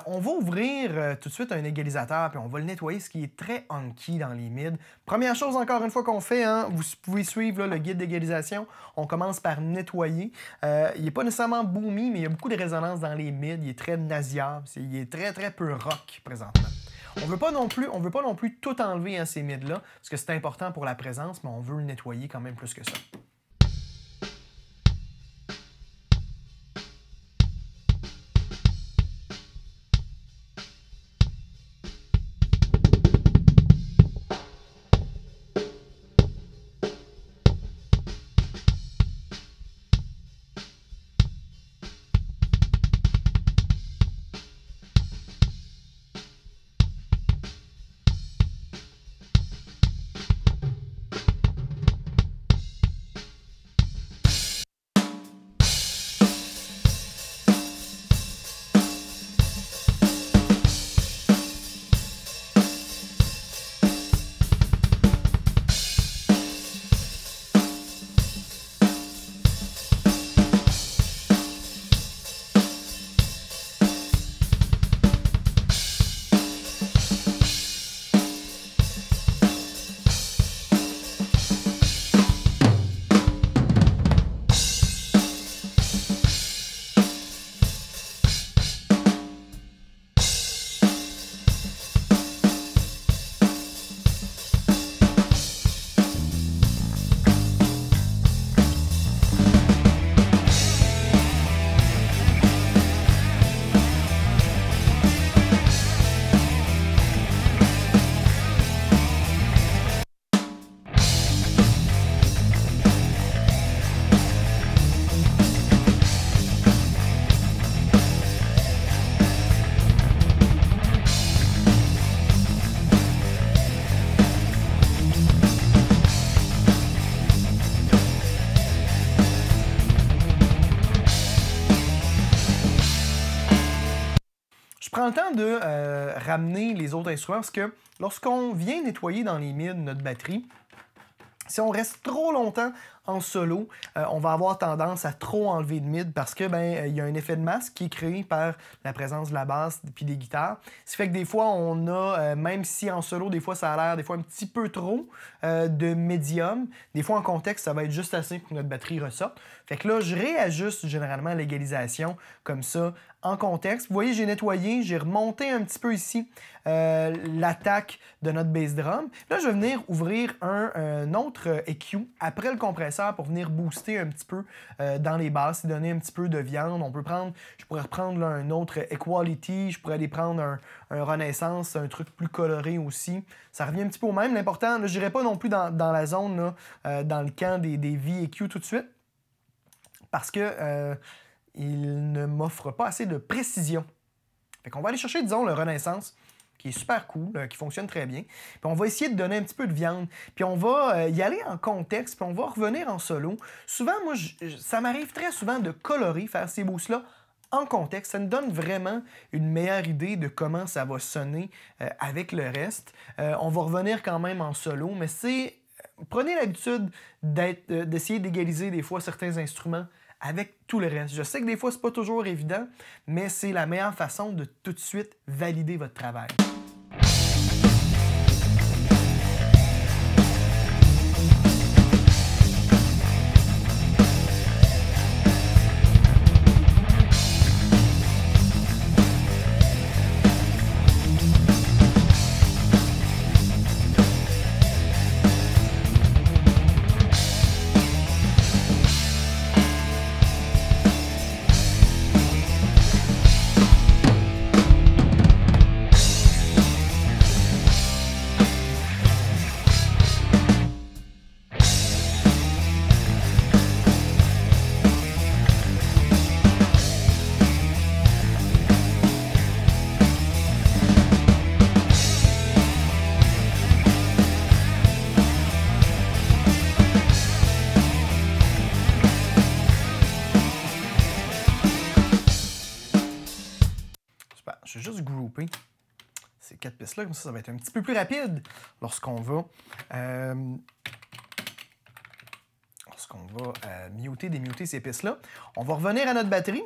S2: On va ouvrir tout de suite un égalisateur puis on va le nettoyer, ce qui est très honky dans les mids. Première chose, encore une fois, qu'on fait, hein, vous pouvez suivre là, le guide d'égalisation. On commence par nettoyer. Il n'est pas nécessairement boomy, mais il y a beaucoup de résonance dans les mids. Il est très nasillard. Il est très peu rock présentement. On veut pas non plus tout enlever à ces mids-là, parce que c'est important pour la présence, mais on veut le nettoyer quand même plus que ça. Prends le temps de ramener les autres instruments parce que lorsqu'on vient nettoyer dans les mids notre batterie, si on reste trop longtemps en solo, on va avoir tendance à trop enlever de mid parce que il y a un effet de masse qui est créé par la présence de la basse puis des guitares. Ce qui fait que des fois, on a, même si en solo, des fois, ça a l'air des fois un petit peu trop de médium, des fois en contexte, ça va être juste assez pour que notre batterie ressorte. Fait que là, je réajuste généralement l'égalisation comme ça en contexte. Vous voyez, j'ai nettoyé, j'ai remonté un petit peu ici l'attaque de notre bass drum. Là, je vais venir ouvrir un autre EQ après le compresseur pour venir booster un petit peu dans les basses et donner un petit peu de viande. Je pourrais reprendre là, un autre Equality, je pourrais aller prendre un Renaissance, un truc plus coloré aussi. Ça revient un petit peu au même. L'important, je n'irai pas non plus dans la zone, là, dans le camp des VEQ tout de suite, parce que il ne m'offre pas assez de précision. Fait qu'on va aller chercher, disons, le Renaissance, qui est super cool, qui fonctionne très bien. Puis on va essayer de donner un petit peu de viande. Puis on va y aller en contexte, puis on va revenir en solo. Souvent, moi, ça m'arrive très souvent de colorer, faire ces boosts-là en contexte. Ça nous donne vraiment une meilleure idée de comment ça va sonner avec le reste. On va revenir quand même en solo, mais prenez l'habitude d'essayer d'égaliser des fois certains instruments avec tout le reste. Je sais que des fois, c'est pas toujours évident, mais c'est la meilleure façon de tout de suite valider votre travail. Je vais juste grouper ces 4 pistes-là, comme ça va être un petit peu plus rapide lorsqu'on va muter, démuter ces pistes-là. On va revenir à notre batterie.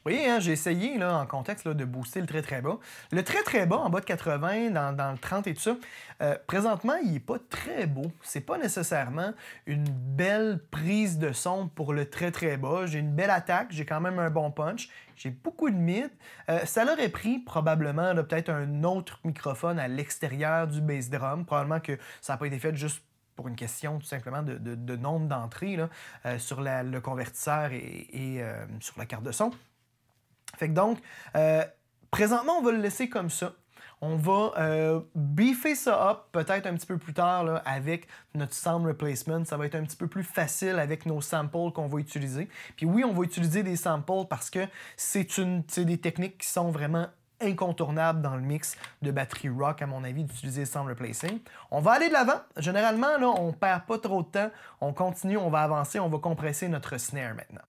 S2: Vous voyez, hein, j'ai essayé là, en contexte là, de booster le très très bas. Le très très bas, en bas de 80, dans le 30 et tout ça, présentement, il n'est pas très beau. C'est pas nécessairement une belle prise de son pour le très très bas. J'ai une belle attaque, j'ai quand même un bon punch, j'ai beaucoup de mid. Ça l'aurait pris probablement peut-être un autre microphone à l'extérieur du bass drum. Probablement que ça n'a pas été fait juste pour une question tout simplement de nombre d'entrées sur le convertisseur et sur la carte de son. Fait que donc, présentement, on va le laisser comme ça. On va beefer ça up peut-être un petit peu plus tard là, avec notre sound replacement. Ça va être un petit peu plus facile avec nos samples qu'on va utiliser. Puis oui, on va utiliser des samples parce que c'est des techniques qui sont vraiment incontournables dans le mix de batterie rock, à mon avis, d'utiliser le sound replacing. On va aller de l'avant. Généralement, là, on perd pas trop de temps. On continue, on va avancer, on va compresser notre snare maintenant.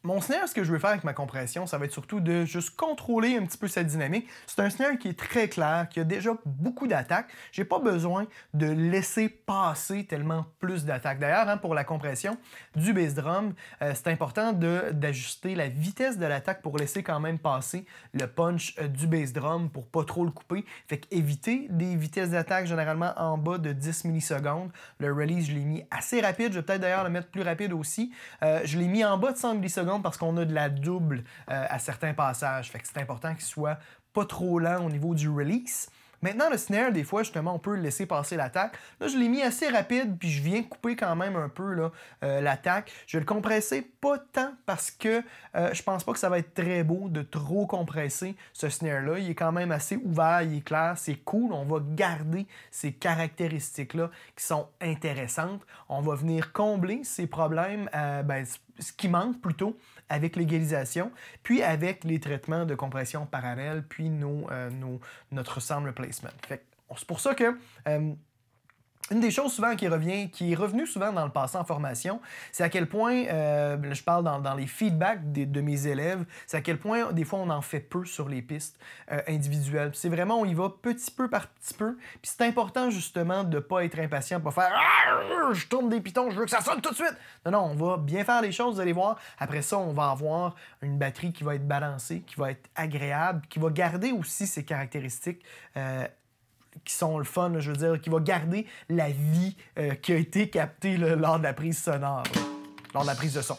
S2: Mon snare, ce que je veux faire avec ma compression, ça va être surtout de juste contrôler un petit peu sa dynamique. C'est un snare qui est très clair, qui a déjà beaucoup d'attaques. J'ai pas besoin de laisser passer tellement plus d'attaques. D'ailleurs, hein, pour la compression du bass drum, c'est important d'ajuster la vitesse de l'attaque pour laisser quand même passer le punch du bass drum pour pas trop le couper. Fait qu'éviter des vitesses d'attaque généralement en bas de 10 millisecondes. Le release, je l'ai mis assez rapide. Je vais peut-être d'ailleurs le mettre plus rapide aussi. Je l'ai mis en bas de 100 millisecondes parce qu'on a de la double à certains passages. Fait que c'est important qu'il soit pas trop lent au niveau du release. Maintenant, le snare, des fois, justement, on peut laisser passer l'attaque. Là, je l'ai mis assez rapide, puis je viens couper quand même un peu l'attaque. Je vais le compresser pas tant parce que je pense pas que ça va être très beau de trop compresser ce snare-là. Il est quand même assez ouvert, il est clair, c'est cool. On va garder ces caractéristiques-là qui sont intéressantes. On va venir combler ces problèmes, ce qui manque plutôt, avec l'égalisation, puis avec les traitements de compression parallèle, puis notre sound replacement. C'est pour ça que une des choses souvent qui est revenue souvent dans le passé en formation, c'est à quel point, je parle dans les feedbacks de mes élèves, c'est à quel point des fois on en fait peu sur les pistes individuelles. C'est vraiment, on y va petit peu par petit peu. Puis c'est important justement de ne pas être impatient, de pas faire « je tourne des pitons, je veux que ça sonne tout de suite ». Non, on va bien faire les choses, vous allez voir. Après ça, on va avoir une batterie qui va être balancée, qui va être agréable, qui va garder aussi ses caractéristiques qui sont le fun, je veux dire, qui va garder la vie qui a été captée lors de la prise sonore, lors de la prise de son.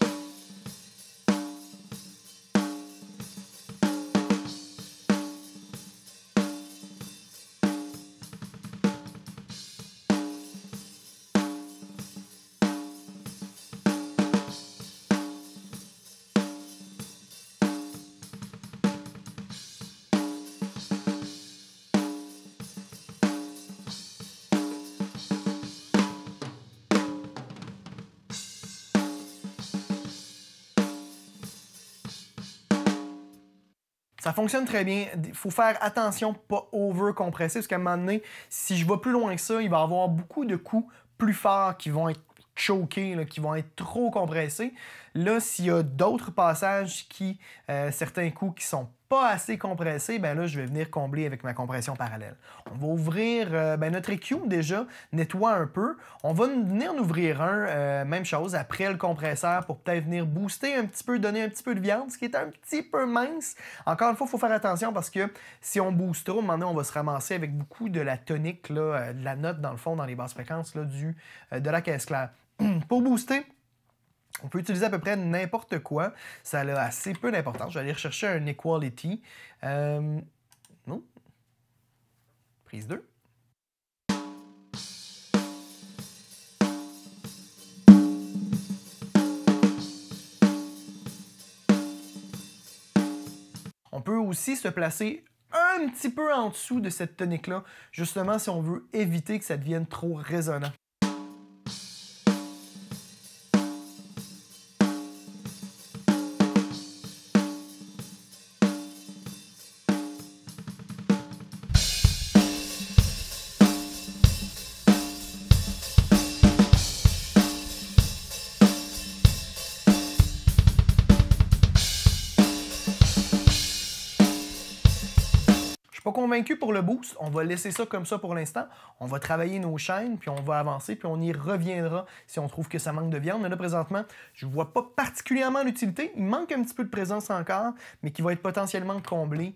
S2: Ça fonctionne très bien. Il faut faire attention, pas over-compresser, parce qu'à un moment donné, si je vais plus loin que ça, il va y avoir beaucoup de coups plus forts qui vont être choqués, qui vont être trop compressés. Là, s'il y a d'autres passages certains coups qui sont pas assez compressés, ben là, je vais venir combler avec ma compression parallèle. On va ouvrir notre EQ déjà, nettoie un peu. On va venir en ouvrir même chose, après le compresseur pour peut-être venir booster un petit peu, donner un petit peu de viande, ce qui est un petit peu mince. Encore une fois, il faut faire attention parce que si on booste trop, maintenant, on va se ramasser avec beaucoup de la tonique, de la note dans le fond, dans les basses fréquences de la caisse claire. Pour booster, on peut utiliser à peu près n'importe quoi. Ça a assez peu d'importance. Je vais aller rechercher un equality. Non. Prise 2. On peut aussi se placer un petit peu en dessous de cette tonique-là, justement si on veut éviter que ça devienne trop résonnant. Pas convaincu pour le boost, on va laisser ça comme ça pour l'instant. On va travailler nos chaînes, puis on va avancer, puis on y reviendra si on trouve que ça manque de viande. Mais là, présentement, je ne vois pas particulièrement l'utilité. Il manque un petit peu de présence encore, mais qui va être potentiellement comblé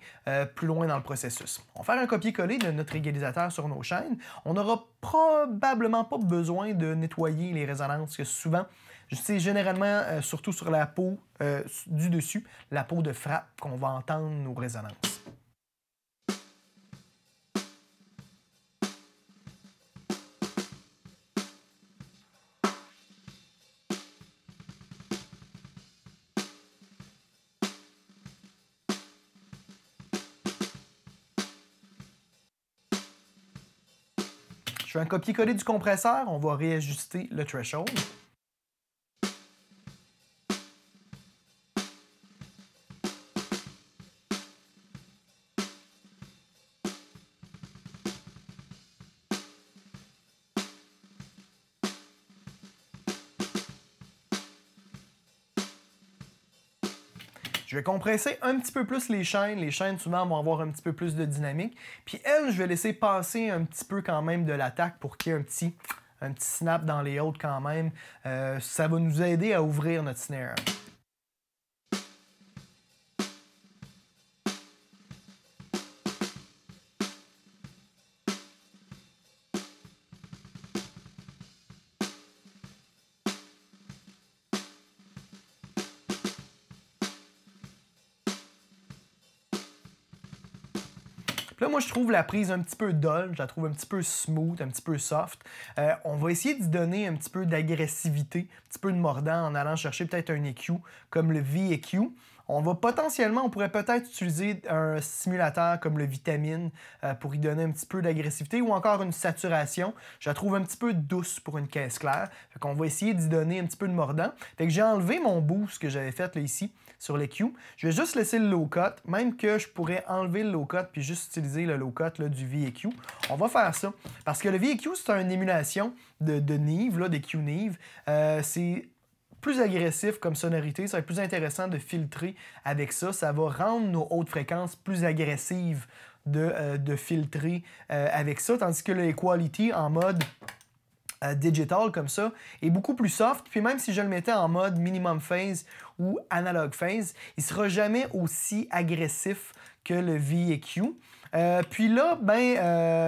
S2: plus loin dans le processus. On va faire un copier-coller de notre égalisateur sur nos chaînes. On n'aura probablement pas besoin de nettoyer les résonances, parce que souvent, c'est généralement, surtout sur la peau du dessus, la peau de frappe, qu'on va entendre nos résonances. Je fais un copier-coller du compresseur, on va réajuster le threshold. Je vais compresser un petit peu plus les chaînes. Les chaînes, souvent, vont avoir un petit peu plus de dynamique. Puis elles, je vais laisser passer un petit peu quand même de l'attaque pour qu'il y ait un petit snap dans les hautes quand même. Ça va nous aider à ouvrir notre snare. Là, moi, je trouve la prise un petit peu dull, je la trouve un petit peu smooth, un petit peu soft. On va essayer d'y donner un petit peu d'agressivité, un petit peu de mordant en allant chercher peut-être un EQ comme le V-EQ. On pourrait peut-être utiliser un simulateur comme le Vitamine pour y donner un petit peu d'agressivité ou encore une saturation. Je la trouve un petit peu douce pour une caisse claire. Fait qu'on va essayer d'y donner un petit peu de mordant. Fait que j'ai enlevé mon boost que j'avais fait là, ici sur l'EQ. Je vais juste laisser le low cut, même que je pourrais enlever le low cut puis juste utiliser le low cut là, du VEQ. On va faire ça parce que le VEQ, c'est une émulation de Neve, d'EQ Neve. C'est plus agressif comme sonorité, ça va être plus intéressant de filtrer avec ça. Ça va rendre nos hautes fréquences plus agressives de filtrer avec ça, tandis que le Equality en mode digital comme ça est beaucoup plus soft. Puis même si je le mettais en mode minimum phase ou analog phase, il sera jamais aussi agressif que le VEQ. Puis là,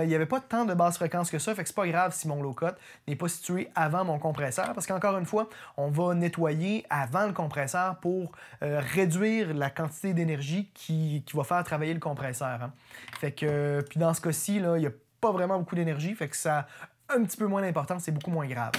S2: il n'y avait pas tant de basse fréquence que ça, fait que c'est pas grave si mon low cut n'est pas situé avant mon compresseur, parce qu'encore une fois, on va nettoyer avant le compresseur pour réduire la quantité d'énergie qui va faire travailler le compresseur. Hein. Fait que, puis dans ce cas-ci, il n'y a pas vraiment beaucoup d'énergie, fait que ça a un petit peu moins d'importance, c'est beaucoup moins grave.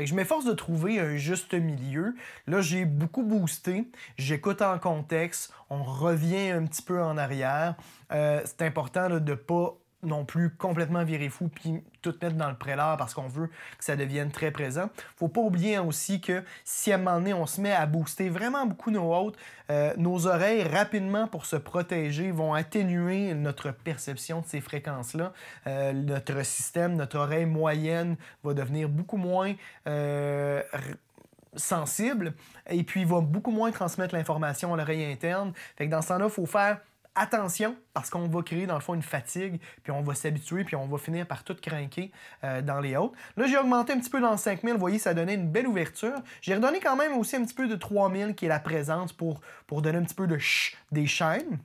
S2: que je m'efforce de trouver un juste milieu. Là, j'ai beaucoup boosté, j'écoute en contexte, on revient un petit peu en arrière. C'est important là, de ne pas non plus complètement virer fou puis tout mettre dans le prélat parce qu'on veut que ça devienne très présent. Faut pas oublier aussi que si à un moment donné on se met à booster vraiment beaucoup nos hautes, nos oreilles rapidement pour se protéger vont atténuer notre perception de ces fréquences-là. Notre système, notre oreille moyenne va devenir beaucoup moins sensible et puis il va beaucoup moins transmettre l'information à l'oreille interne. Fait que dans ce temps-là, il faut faire attention, parce qu'on va créer dans le fond une fatigue, puis on va s'habituer, puis on va finir par tout craquer dans les hautes. Là, j'ai augmenté un petit peu dans le 5000, vous voyez, ça donnait une belle ouverture. J'ai redonné quand même aussi un petit peu de 3000, qui est la présence pour donner un petit peu de des chaînes.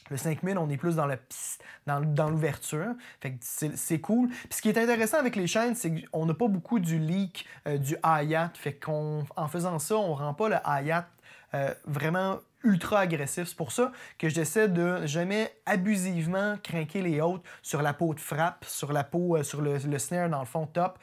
S2: Le 5000, on est plus dans l'ouverture. Fait que c'est cool. Puis ce qui est intéressant avec les chaînes, c'est qu'on n'a pas beaucoup du leak, du hi-hat. Fait qu'en faisant ça, on rend pas le hi-hat vraiment ultra agressif. C'est pour ça que j'essaie de jamais abusivement craquer les hautes sur la peau de frappe, sur la peau, sur le snare dans le fond top,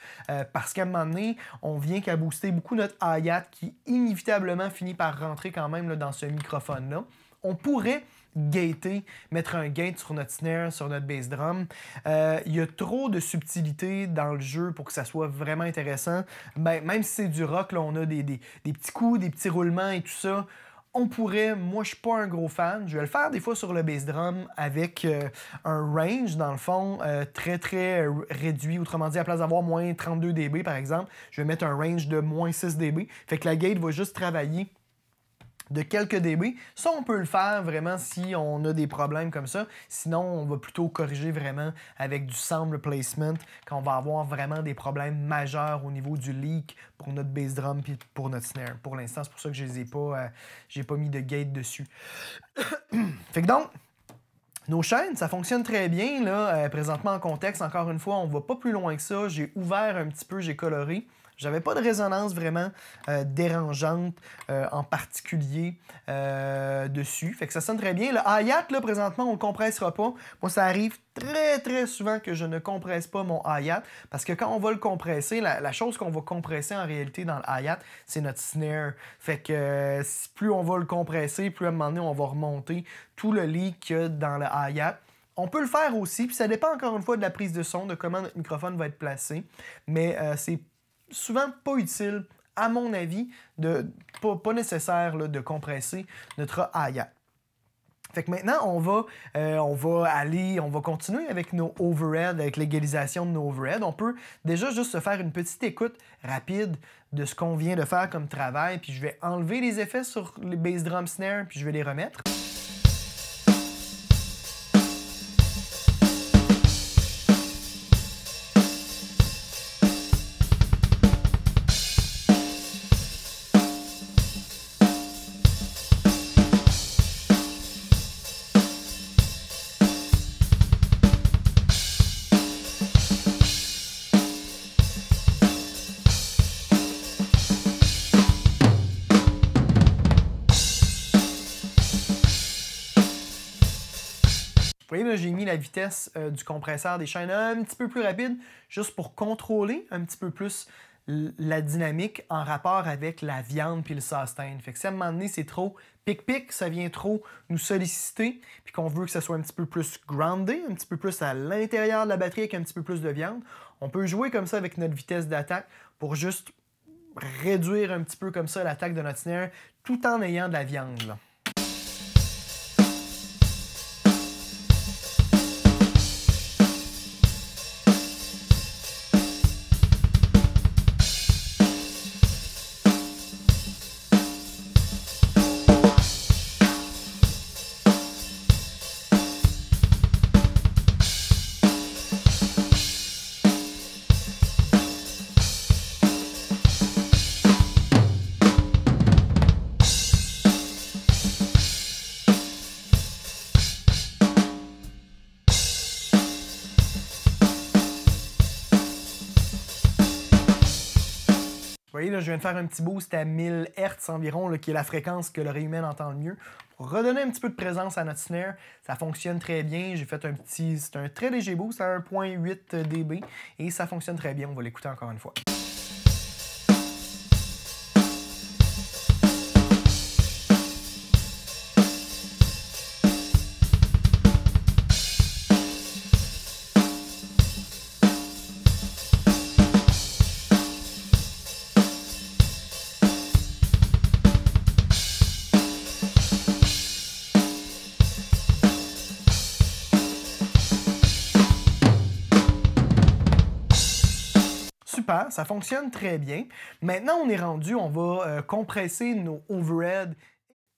S2: parce qu'à un moment donné, on vient qu'à booster beaucoup notre hi-hat qui inévitablement finit par rentrer quand même là, dans ce microphone-là. On pourrait gater, mettre un gate sur notre snare, sur notre bass drum. Il y a trop de subtilité dans le jeu pour que ça soit vraiment intéressant. Ben, même si c'est du rock, là, on a des petits coups, des petits roulements et tout ça. On pourrait, moi je suis pas un gros fan, je vais le faire des fois sur le bass drum avec un range dans le fond très réduit, autrement dit à la place d'avoir moins 32 dB par exemple, je vais mettre un range de moins 6 dB, fait que la gate va juste travailler de quelques dB. Ça, on peut le faire vraiment si on a des problèmes comme ça. Sinon, on va plutôt corriger vraiment avec du sound replacement quand on va avoir vraiment des problèmes majeurs au niveau du leak pour notre bass drum et pour notre snare. Pour l'instant, c'est pour ça que je les ai pas, j'ai pas mis de gate dessus. Fait que donc, nos chaînes, ça fonctionne très bien. Là, présentement en contexte, encore une fois, on va pas plus loin que ça. J'ai ouvert un petit peu, j'ai coloré. J'avais pas de résonance vraiment dérangeante en particulier dessus. Fait que ça sonne très bien. Le hi-hat, là, présentement, on le compressera pas. Moi, ça arrive très souvent que je ne compresse pas mon hi-hat parce que quand on va le compresser, la chose qu'on va compresser en réalité dans le hi-hat, c'est notre snare. Fait que plus on va le compresser, plus à un moment donné, on va remonter tout le leak qu'il y a dans le hi-hat. On peut le faire aussi, puis ça dépend encore une fois de la prise de son, de comment notre microphone va être placé. Mais c'est souvent pas utile, à mon avis, pas nécessaire là, de compresser notre hi-hat. Fait que maintenant, on va continuer avec nos overheads, avec l'égalisation de nos overheads. On peut déjà juste se faire une petite écoute rapide de ce qu'on vient de faire comme travail, puis je vais enlever les effets sur les bass drum snare, puis je vais les remettre. Vous voyez, là, j'ai mis la vitesse du compresseur des chaînes un petit peu plus rapide, juste pour contrôler un petit peu plus la dynamique en rapport avec la viande puis le sustain. Fait que si à un moment donné, c'est trop pic-pic, ça vient trop nous solliciter, puis qu'on veut que ça soit un petit peu plus groundé, un petit peu plus à l'intérieur de la batterie avec un petit peu plus de viande, on peut jouer comme ça avec notre vitesse d'attaque pour juste réduire un petit peu comme ça l'attaque de notre snare tout en ayant de la viande, là. Vous voyez, là, je viens de faire un petit boost à 1000 Hz environ, là, qui est la fréquence que l'oreille humaine entend le mieux. Pour redonner un petit peu de présence à notre snare, ça fonctionne très bien. J'ai fait c'est un très léger boost à 1.8 dB et ça fonctionne très bien. On va l'écouter encore une fois. super, ça fonctionne très bien. Maintenant, on est rendu, on va compresser nos overheads.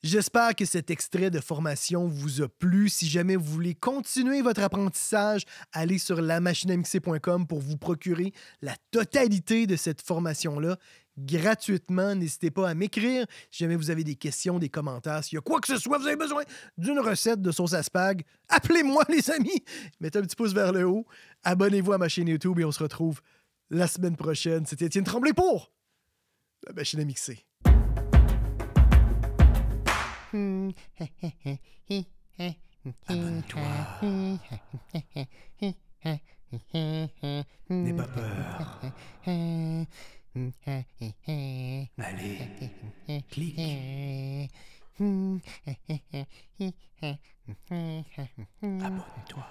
S1: J'espère que cet extrait de formation vous a plu. Si jamais vous voulez continuer votre apprentissage, allez sur lamachinamixer.com pour vous procurer la totalité de cette formation-là gratuitement. N'hésitez pas à m'écrire si jamais vous avez des questions, des commentaires. S'il y a quoi que ce soit, vous avez besoin d'une recette de sauce à spag, appelez-moi les amis. Mettez un petit pouce vers le haut. Abonnez-vous à ma chaîne YouTube et on se retrouve la semaine prochaine. C'était Étienne Tremblay pour La Machine à Mixer.
S3: Abonne-toi. N'aie pas peur. Allez, clique. Abonne-toi.